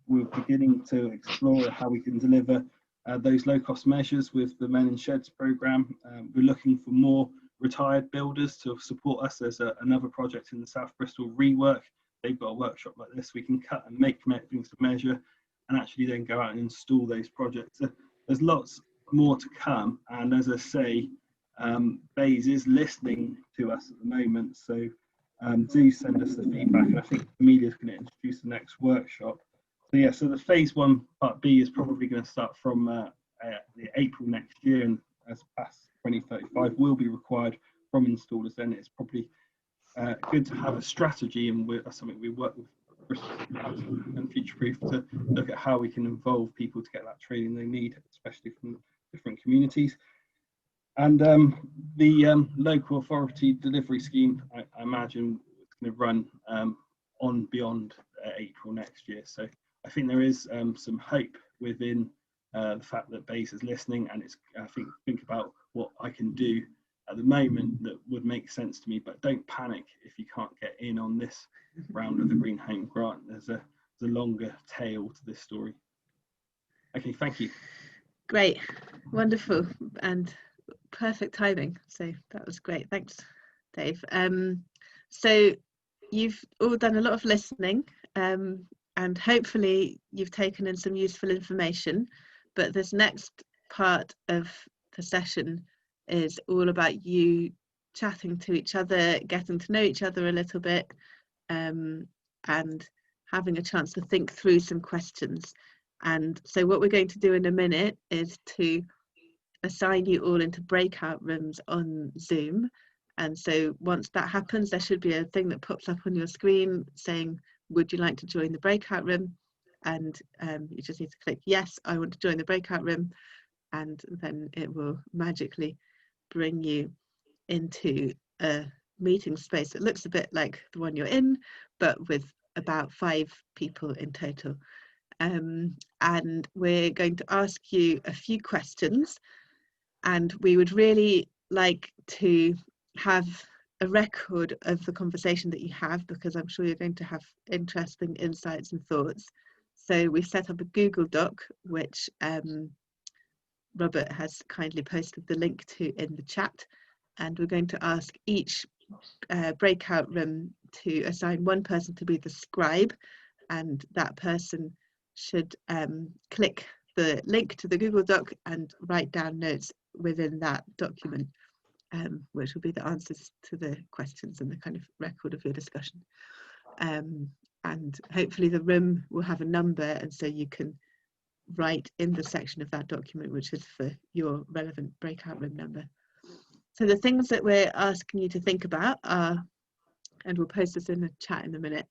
we're beginning to explore how we can deliver those low-cost measures with the Men in Sheds program. We're looking for more retired builders to support us. There's another project in the South Bristol Rework. They've got a workshop like this. We can cut and make things to measure, and actually then go out and install those projects. So there's lots more to come, and as I say, Bays is listening to us at the moment, so do send us the feedback, and I think Amelia's going to introduce the next workshop. So yeah, so the phase 1 part B is probably going to start from April next year, and as past 2035 will be required from installers, then it's probably good to have a strategy, and that's something we work with and Future-Proof to look at how we can involve people to get that training they need, especially from different communities. And the local authority delivery scheme, I imagine, is going to run on beyond April next year. So I think there is some hope within the fact that BEIS is listening, and it's think about what I can do at the moment that would make sense to me, but don't panic if you can't get in on this round of the Green Home Grant. There's a longer tail to this story. Okay, thank you. Great, wonderful, and perfect timing. So that was great. Thanks, Dave. So you've all done a lot of listening, and hopefully you've taken in some useful information. But this next part of the session is all about you chatting to each other, getting to know each other a little bit, and having a chance to think through some questions. And so what we're going to do in a minute is to assign you all into breakout rooms on Zoom. And so once that happens, there should be a thing that pops up on your screen saying, would you like to join the breakout room? And you just need to click yes, I want to join the breakout room, and then it will magically bring you into a meeting space that looks a bit like the one you're in, but with about 5 people in total. And we're going to ask you a few questions, and we would really like to have a record of the conversation that you have, because I'm sure you're going to have interesting insights and thoughts. So we've set up a Google Doc, which Robert has kindly posted the link to in the chat, and we're going to ask each breakout room to assign one person to be the scribe, and that person should click the link to the Google Doc and write down notes within that document, which will be the answers to the questions and the kind of record of your discussion. And hopefully the room will have a number, and so you can write in the section of that document which is for your relevant breakout room number. So the things that we're asking you to think about are, and we'll post this in the chat in a minute,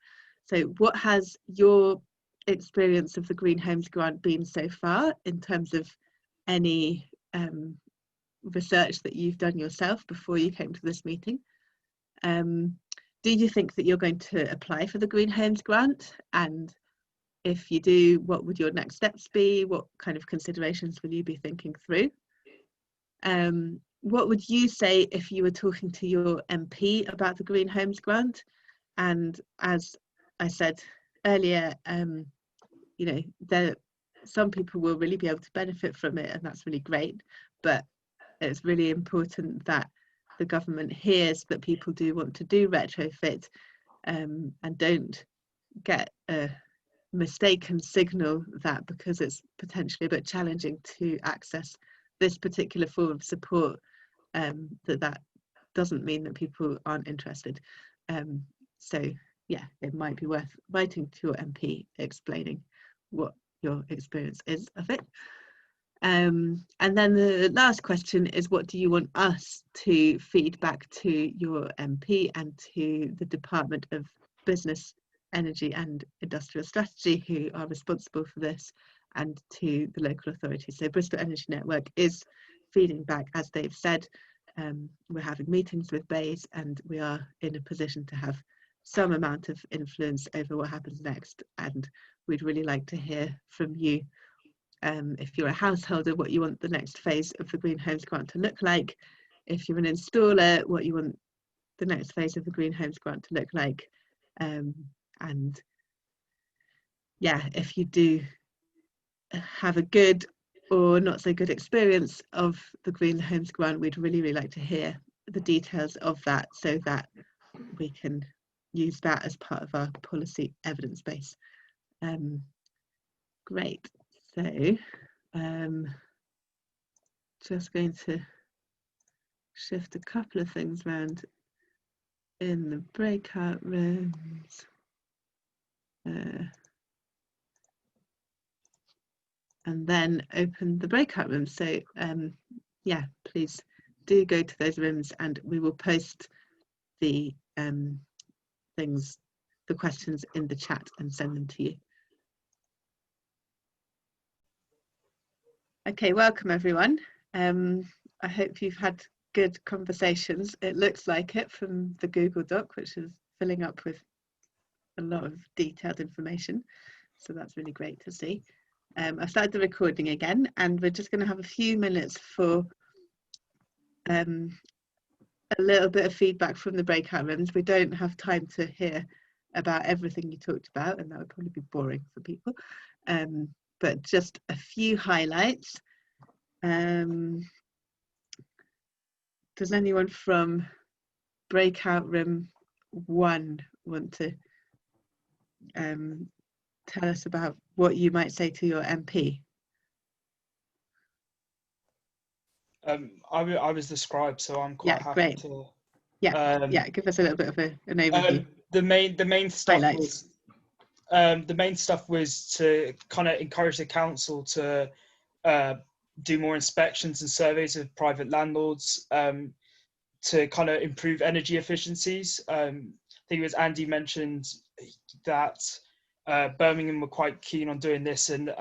so what has your experience of the Green Homes Grant been so far in terms of any research that you've done yourself before you came to this meeting? Do you think that you're going to apply for the Green Homes Grant? And if you do, what would your next steps be? What kind of considerations will you be thinking through? What would you say if you were talking to your MP about the Green Homes Grant? And as I said earlier, you know, some people will really be able to benefit from it, and that's really great, but it's really important that the government hears that people do want to do retrofit, and don't get a mistaken signal that because it's potentially a bit challenging to access this particular form of support, that doesn't mean that people aren't interested. So yeah, it might be worth writing to your MP explaining what your experience is of it. And then the last question is, what do you want us to feed back to your MP and to the Department of Business, Energy and Industrial Strategy, who are responsible for this, and to the local authorities? So Bristol Energy Network is feeding back, as they've said. We're having meetings with BEIS, and we are in a position to have some amount of influence over what happens next, and we'd really like to hear from you. If you're a householder, what you want the next phase of the Green Homes Grant to look like. If you're an installer, what you want the next phase of the Green Homes Grant to look like. And yeah, if you do have a good or not so good experience of the Green Homes Grant, we'd really like to hear the details of that, so that we can use that as part of our policy evidence base. Great. So just going to shift a couple of things around in the breakout rooms. and then open the breakout rooms. So yeah, please do go to those rooms, and we will post the the questions in the chat and send them to you. Okay, welcome everyone. I hope you've had good conversations. It looks like it from the Google Doc, which is filling up with a lot of detailed information. So that's really great to see. I've started the recording again, and we're just going to have a few minutes for a little bit of feedback from the breakout rooms. We don't have time to hear about everything you talked about, and that would probably be boring for people. But just a few highlights. Does anyone from breakout room 1 want to tell us about what you might say to your MP? I was the scribe, so I'm quite happy great. to. Yeah, give us a little bit of an overview. The main stuff highlights. Was the main stuff was to kind of encourage the council to do more inspections and surveys of private landlords, to kind of improve energy efficiencies. I think it was Andy mentioned that Birmingham were quite keen on doing this and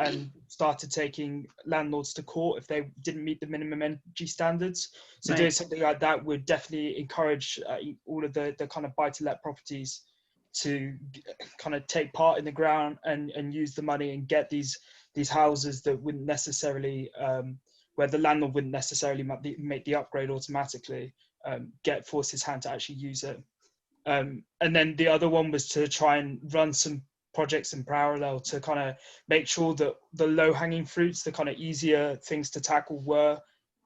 started taking landlords to court if they didn't meet the minimum energy standards. So doing something like that would definitely encourage all of the kind of buy-to-let properties to kind of take part in the ground and use the money and get these houses that wouldn't necessarily, where the landlord wouldn't necessarily make the upgrade automatically, force his hand to actually use it. And then the other one was to try and run some projects in parallel to kind of make sure that the low-hanging fruits, the kind of easier things to tackle,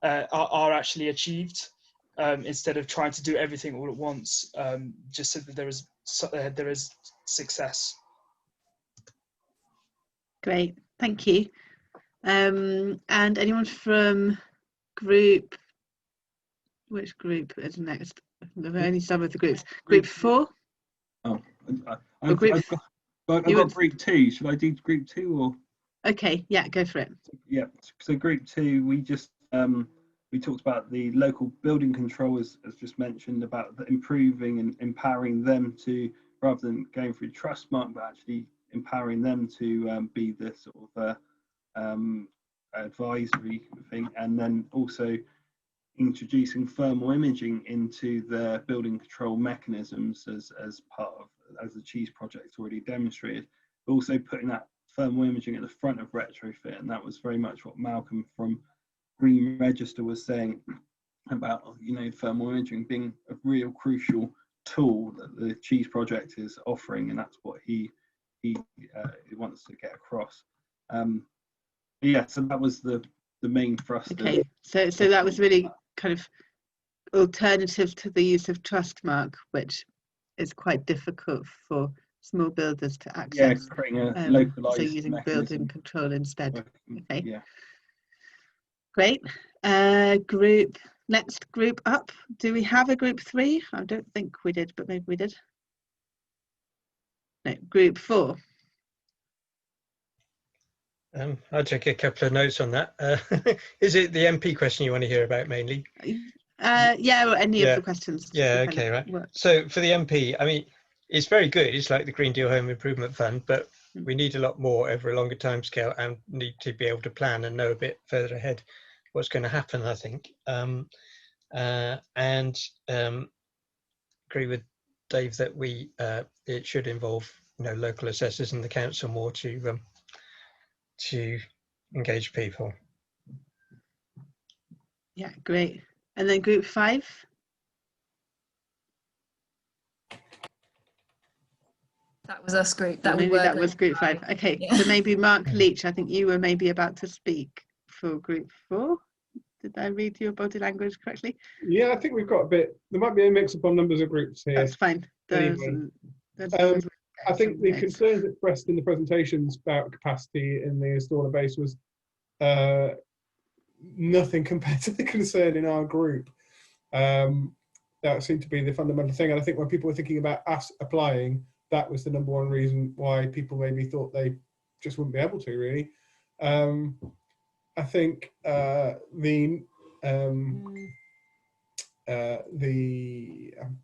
are actually achieved, instead of trying to do everything all at once, just so that there is success. Great, thank you. And anyone from group? Which group is next? I've only started with the groups. Group 4? Oh, I've got group 2. Should I do group 2 or? Okay, yeah, go for it. Yeah, so group 2, we just we talked about the local building control, as just mentioned, about improving and empowering them to, rather than going through Trustmark, but actually empowering them to be the sort of advisory thing, and then also introducing thermal imaging into their building control mechanisms as part of, as the Cheese project already demonstrated, but also putting that thermal imaging at the front of Retrofit. And that was very much what Malcolm from Green Register was saying about, you know, thermal imaging being a real crucial tool that the Cheese project is offering, and that's what he wants to get across. Yeah, so that was the main thrust. Okay, so that was really kind of alternative to the use of Trustmark, which is quite difficult for small builders to access. Yeah, creating a localized so using mechanism. building control instead. Okay. Yeah. Great. Next group up. Do we have a group 3? I don't think we did, but maybe we did. No, group 4. I'll take a couple of notes on that. Is it the MP question you want to hear about mainly? Yeah, or any of the questions. Yeah, okay, right. So for the MP, I mean, it's very good. It's like the Green Deal Home Improvement Fund, but we need a lot more over a longer timescale and need to be able to plan and know a bit further ahead what's going to happen, I think. And agree with Dave that it should involve, you know, local assessors and the council more to engage people. Yeah, great. And then group 5. That was us group. That was group 5. Okay, yeah. So maybe Mark Leach, I think you were maybe about to speak for group 4. Did I read your body language correctly? Yeah, I think we've got a bit. There might be a mix-up on numbers of groups here. That's fine. Anyway. I think the concerns expressed in the presentations about capacity in the installer base was nothing compared to the concern in our group. That seemed to be the fundamental thing. And I think when people were thinking about us applying, that was the #1 reason why people maybe thought they just wouldn't be able to, really. I think I'm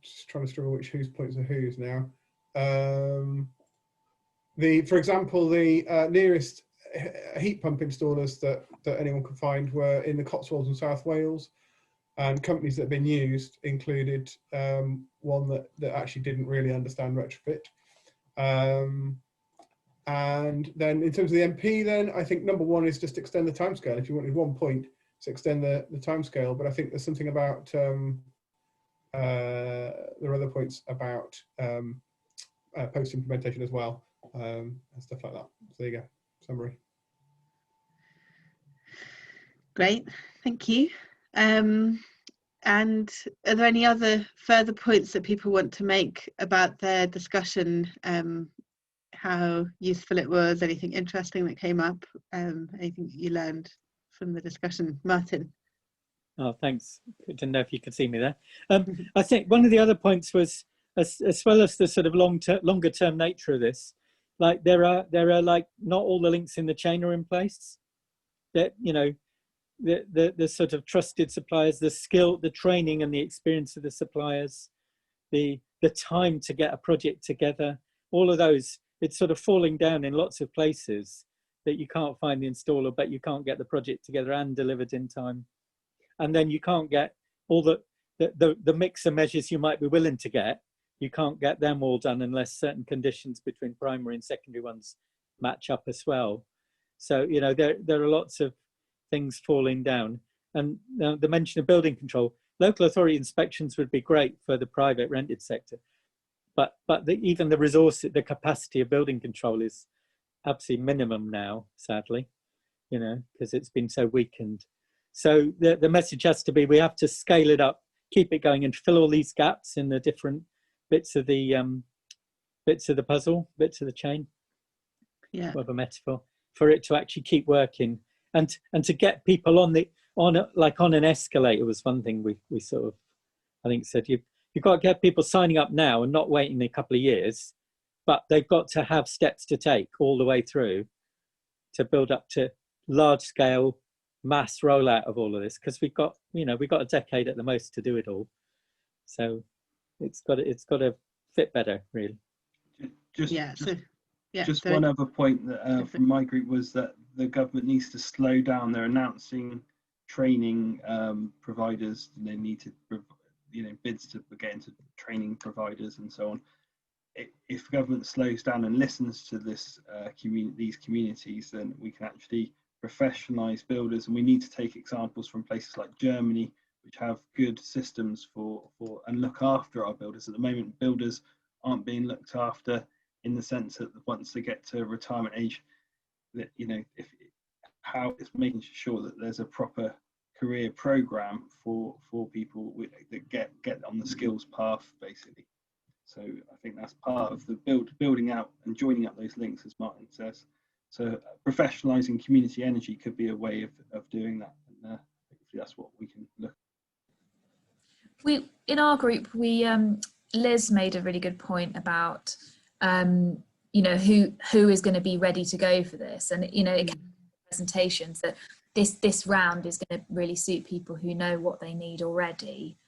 just trying to struggle which whose points are whose now. For example, the nearest heat pump installers that anyone could find were in the Cotswolds in South Wales, and companies that have been used included one that actually didn't really understand retrofit. And then in terms of the MP, then I think number one is just extend the timescale. If you wanted 1 point, to extend the timescale. But I think there's something about there are other points about post implementation as well, and stuff like that. So there you go, summary. Great, thank you. And are there any other further points that people want to make about their discussion? How useful it was, anything interesting that came up, anything you learned from the discussion? Martin. Oh, thanks. I didn't know if you could see me there. I think one of the other points was, as well as the sort of longer term nature of this, like there are like not all the links in the chain are in place. That, you know, the sort of trusted suppliers, the skill, the training and the experience of the suppliers, the time to get a project together, all of those, it's sort of falling down in lots of places that you can't find the installer, but you can't get the project together and delivered in time. And then you can't get all the mix of measures you might be willing to get. You can't get them all done unless certain conditions between primary and secondary ones match up as well. So, you know, there are lots of things falling down. And the mention of building control, local authority inspections would be great for the private rented sector. But even the resource, the capacity of building control is absolutely minimum now, sadly, you know, because it's been so weakened. So the message has to be, we have to scale it up, keep it going and fill all these gaps in the different bits of the puzzle, bits of the chain, yeah, whatever metaphor, for it to actually keep working. And to get people on an escalator was one thing we sort of, I think, said you've got to get people signing up now and not waiting a couple of years, but they've got to have steps to take all the way through to build up to large scale mass rollout of all of this, because we've got a decade at the most to do it all. So it's got to fit better, really. Just one other point that from my group was that the government needs to slow down. They're announcing training providers, and they need to, bids to get into training providers and so on. If government slows down and listens to this these communities, then we can actually professionalize builders. And we need to take examples from places like Germany, which have good systems for and look after our builders. At the moment, builders aren't being looked after in the sense that once they get to retirement age, that how it's making sure that there's a proper career program for people that get on the skills path, basically. So I think that's part of the building out and joining up those links, as Martin says. So professionalising community energy could be a way of doing that, and hopefully that's what we can look at. In our group, Liz made a really good point about who is going to be ready to go for this, and it can be presentations that this round is going to really suit people who know what they need already,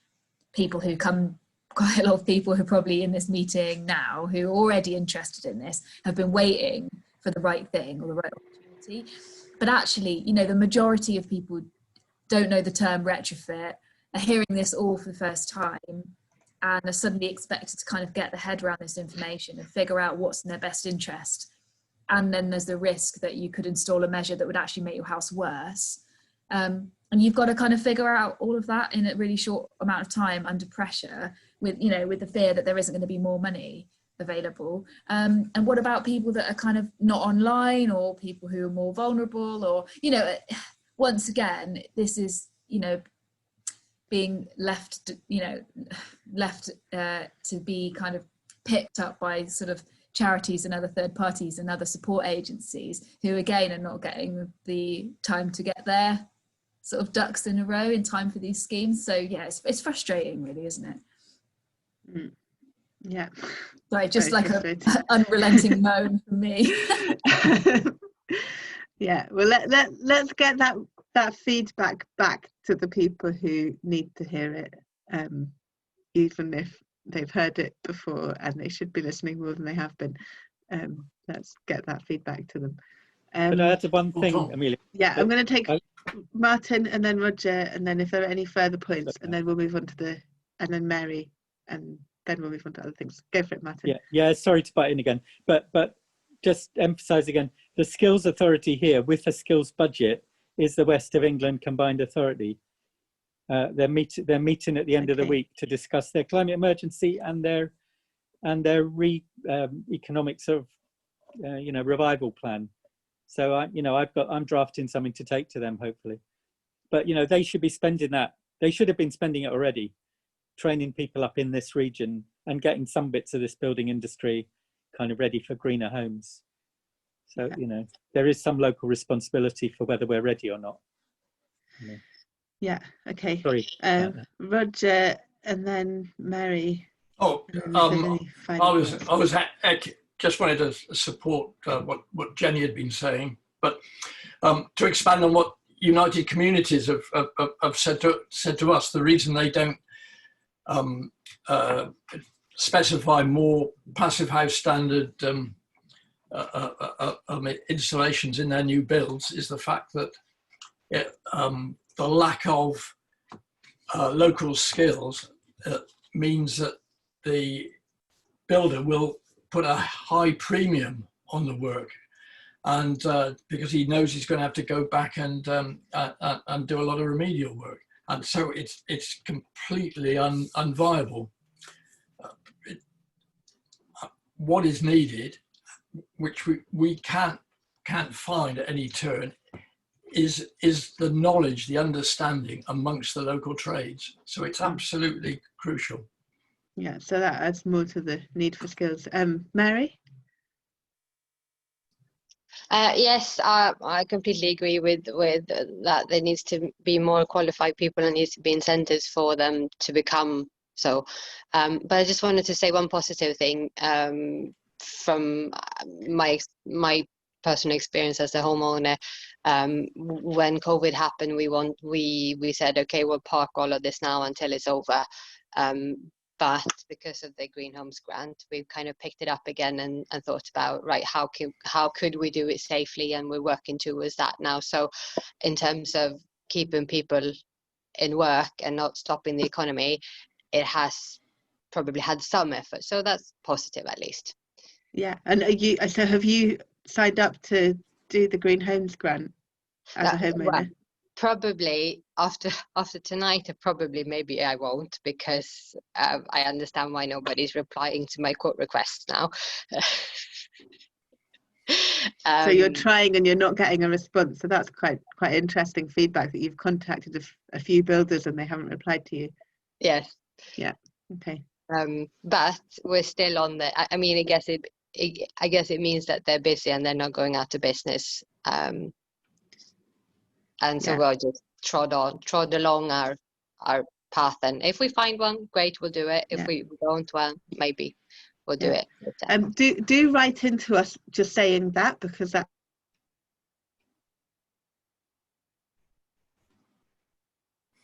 people who come. Quite a lot of people who are probably in this meeting now who are already interested in this have been waiting for the right thing or the right opportunity, but actually the majority of people don't know the term retrofit, are hearing this all for the first time and are suddenly expected to kind of get their head around this information and figure out what's in their best interest. And then there's the risk that you could install a measure that would actually make your house worse. And you've got to kind of figure out all of that in a really short amount of time under pressure, with the fear that there isn't going to be more money available. And what about people that are kind of not online, or people who are more vulnerable, or once again, this is being left to be kind of picked up by sort of charities and other third parties and other support agencies who again are not getting the time to get their sort of ducks in a row in time for these schemes. So yeah, it's frustrating, really, isn't it? Yeah. Sorry, just like an unrelenting moan from me. Yeah, well, let's get that feedback back to the people who need to hear it, even if they've heard it before and they should be listening more than they have been. Let's get that feedback to them. But I add one thing, Amelia. Yeah, I'm going to take Martin and then Roger, and then if there are any further points, and then we'll move on to and then Mary, and then we'll move on to other things. Go for it, Martin. Yeah. Sorry to butt in again, but just emphasise again, the skills authority here with a skills budget is the West of England Combined Authority. They're meeting at the end of the week to discuss their climate emergency and their economic sort of revival plan. So I'm drafting something to take to them hopefully, but they should be spending that. They should have been spending it already, training people up in this region and getting some bits of this building industry kind of ready for greener homes. So there is some local responsibility for whether we're ready or not. Yeah. Okay. Sorry. Roger, and then Mary. Oh, I was just wanted to support what Jenny had been saying, but to expand on what United Communities have said to us, the reason they don't specify more passive house standard installations in their new builds is the fact that the lack of local skills means that the builder will put a high premium on the work, and because he knows he's going to have to go back and do a lot of remedial work, and so it's completely unviable. What is needed, which we can't find at any turn, is the knowledge, the understanding amongst the local trades. So it's absolutely crucial. Yeah, so that adds more to the need for skills. Mary? Yes, I completely agree with that. There needs to be more qualified people and needs to be incentives for them to become so. But I just wanted to say one positive thing from my personal experience as a homeowner. When COVID happened, we said, okay, we'll park all of this now until it's over. But because of the Green Homes Grant, we've kind of picked it up again and thought about, right, how could we do it safely? And we're working towards that now. So in terms of keeping people in work and not stopping the economy, it has probably had some effort. So that's positive at least. Yeah, and so have you signed up to do the Green Homes Grant as a homeowner? Well, probably after tonight, maybe I won't, because I understand why nobody's replying to my quote requests now. So you're trying and you're not getting a response. So that's quite interesting feedback, that you've contacted a few builders and they haven't replied to you. Yes. Yeah. Okay. But we're still on the. I mean, I guess it means that they're busy and they're not going out of business. And so we'll just trod along our path, and if we find one, great, we'll do it. If we don't, well, maybe we'll do it. Do write into us just saying that, because that.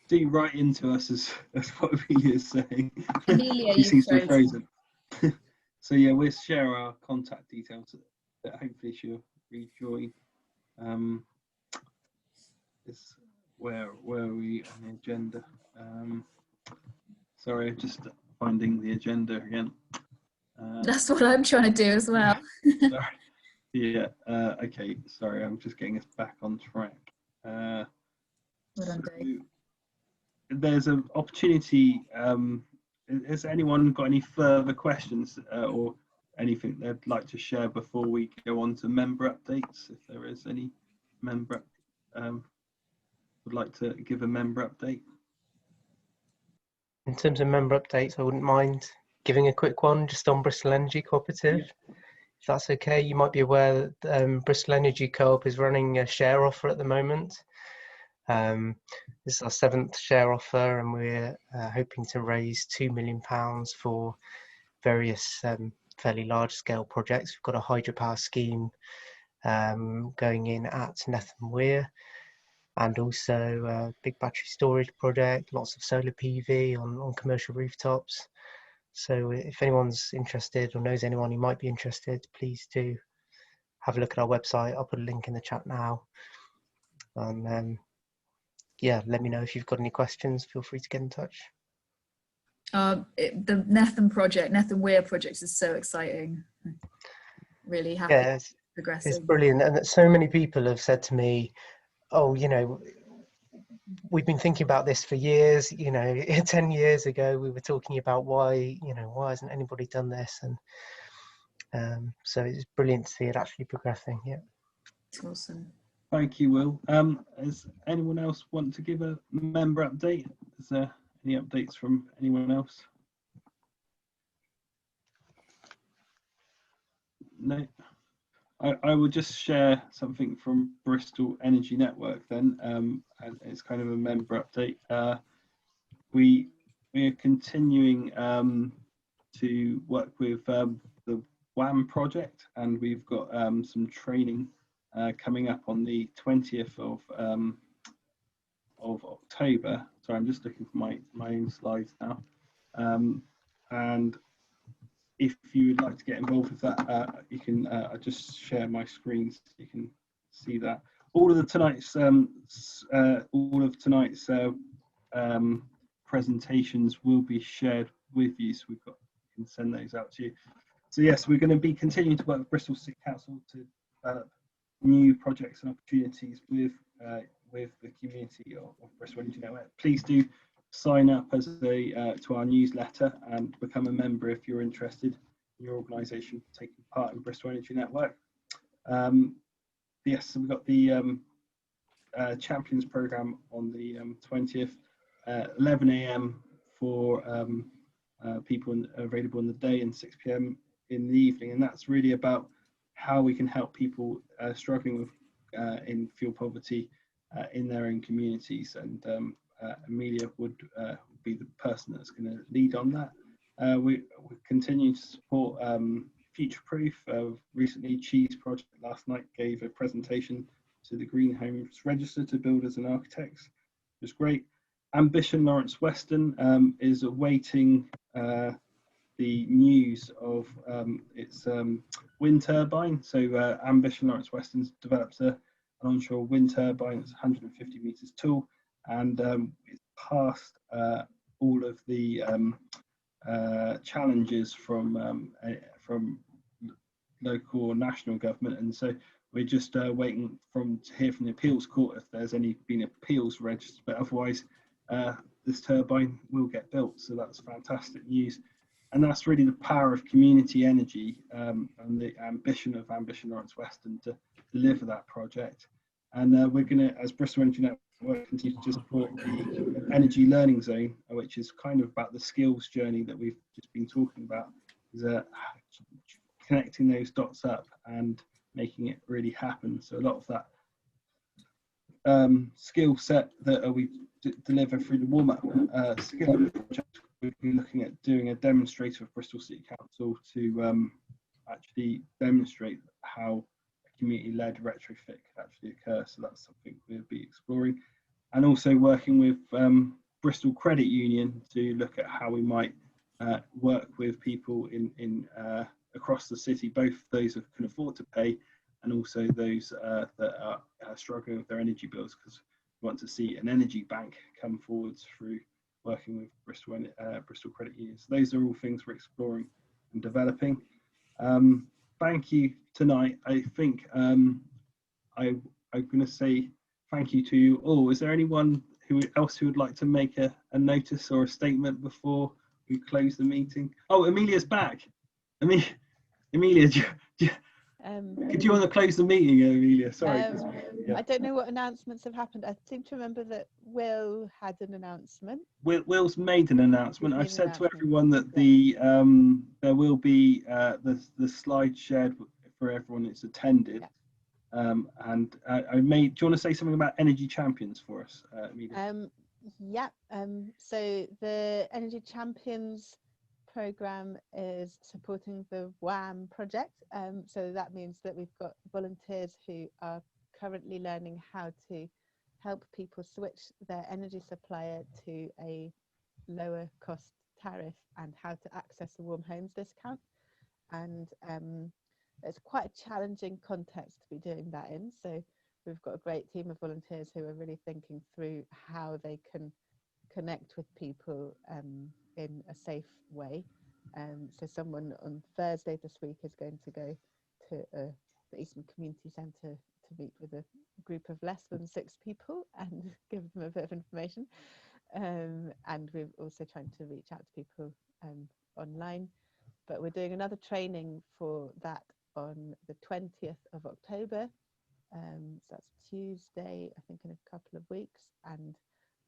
Do write into us as what Amelia is saying. Amelia, she seems to be frozen. So yeah, we'll share our contact details that hopefully she'll rejoin. Where are we on the agenda? Sorry, just finding the agenda again. That's what I'm trying to do as well. Sorry. Yeah. Okay. Sorry, I'm just getting us back on track. Well done, Dave. There's an opportunity. Has anyone got any further questions or anything they'd like to share before we go on to member updates? If there is any member would like to give a member update. In terms of member updates, I wouldn't mind giving a quick one just on Bristol Energy Cooperative. Yeah. If that's okay, you might be aware that Bristol Energy Co-op is running a share offer at the moment. This is our 7th share offer, and we're hoping to raise £2 million for various fairly large scale projects. We've got a hydropower scheme going in at Netham Weir, and also a big battery storage project, lots of solar PV on commercial rooftops. So if anyone's interested or knows anyone who might be interested, please do have a look at our website. I'll put a link in the chat now. And yeah, let me know if you've got any questions. Feel free to get in touch. The Netham Weir project is so exciting. Really happy. Yeah, it's progressing. It's brilliant. And so many people have said to me, oh, you know, we've been thinking about this for years. You know, 10 years ago, we were talking about why hasn't anybody done this? And so it's brilliant to see it actually progressing. Yeah. It's awesome. Thank you, Will. Does anyone else want to give a member update? Is there any updates from anyone else? No. I will just share something from Bristol Energy Network then. And it's kind of a member update. We are continuing to work with the WAM project, and we've got some training coming up on the 20th of October. Sorry, I'm just looking for my own slides now. And if you would like to get involved with that, you can. I just share my screen so you can see that. All of tonight's presentations will be shared with you, so we can send those out to you. So yes, we're going to be continuing to work with Bristol City Council to develop new projects and opportunities with the community of Bristol Energy Network. Please do sign up as to our newsletter and become a member if you're interested in your organisation taking part in Bristol Energy Network. Yes, so we've got the Champions programme on the 20th, 11 AM for people available in the day and 6 PM in the evening, and that's really about how we can help people struggling with in fuel poverty in their own communities, and Amelia would be the person that's going to lead on that. We continue to support Future Proof. Recently, Cheese Project last night gave a presentation to the Green Homes Register to builders and architects. It was great. Ambition Lawrence Weston is awaiting the news of its wind turbine. So Ambition Lawrence Weston's developed an onshore wind turbine that's 150 metres tall, and it's passed all of the challenges from local or national government, and so we're just waiting to hear from the appeals court if there's been appeals registered, but otherwise this turbine will get built. So that's fantastic news, and that's really the power of community energy and the ambition of Ambition Lawrence Weston to deliver that project. And we're going to, as Bristol Energy Network, continue to support the Energy Learning Zone, which is kind of about the skills journey that we've just been talking about, is connecting those dots up and making it really happen. So a lot of that skill set that we deliver through the warm-up skill project, we'll be looking at doing a demonstrator of Bristol City Council to actually demonstrate how a community-led retrofit could actually occur. So that's something we'll be exploring, and also working with Bristol Credit Union to look at how we might work with people in across the city, both those who can afford to pay and also those that are struggling with their energy bills, because we want to see an energy bank come forwards through working with Bristol Credit Union. So those are all things we're exploring and developing. Thank you tonight. I think I'm going to say thank you to you all. Is there anyone else who would like to make a notice or a statement before we close the meeting? Oh, Amelia's back. Amelia, could you want to close the meeting, Amelia? Sorry. I don't know what announcements have happened. I seem to remember that Will had an announcement. Will's made an announcement. I've said to everyone that there will be the slide shared for everyone that's attended. Yeah. And I made. Do you want to say something about Energy Champions for us, Amelia? Yeah. So the Energy Champions programme is supporting the WAM project. So that means that we've got volunteers who are currently learning how to help people switch their energy supplier to a lower cost tariff and how to access a warm homes discount. And it's quite a challenging context to be doing that in. So we've got a great team of volunteers who are really thinking through how they can connect with people in a safe way. So someone on Thursday this week is going to go to the Eastern Community Centre to meet with a group of less than 6 people and give them a bit of information. And we're also trying to reach out to people online. But we're doing another training for that on the 20th of October. So that's Tuesday, I think, in a couple of weeks. And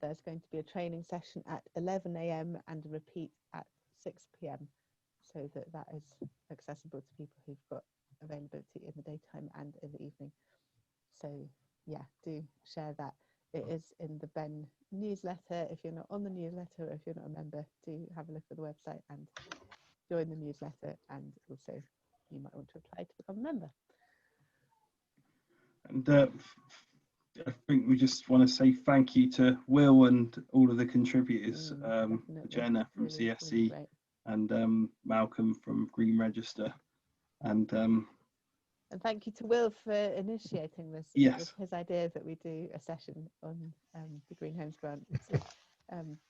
there's going to be a training session at 11 AM and a repeat at 6 PM, so that is accessible to people who've got availability in the daytime and in the evening. So yeah, do share that. It is in the Ben newsletter. If you're not on the newsletter, or if you're not a member, do have a look at the website and join the newsletter. And also you might want to apply to become a member. And I think we just want to say thank you to Will and all of the contributors, Jenna from CSC, really and Malcolm from Green Register, and thank you to Will for initiating this. Yes. It was his idea that we do a session on the Green Homes Grant. So,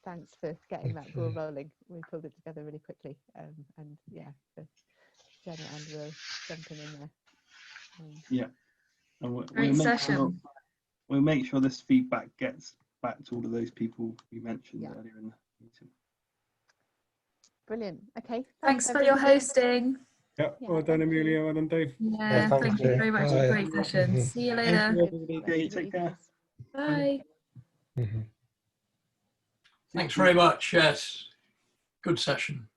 thanks for getting that ball rolling. We pulled it together really quickly, and yeah, for Jenna and Will jumping in there. Yeah, and we'll make sure this feedback gets back to all of those people we mentioned earlier in the meeting. Brilliant. Okay. Thanks for your hosting. Yeah, well done, Amelia. Well done, Dave. Yeah, thank you very much. Bye. Great session. See you later. Okay, take care. Bye. Thanks very much. Yes, good session.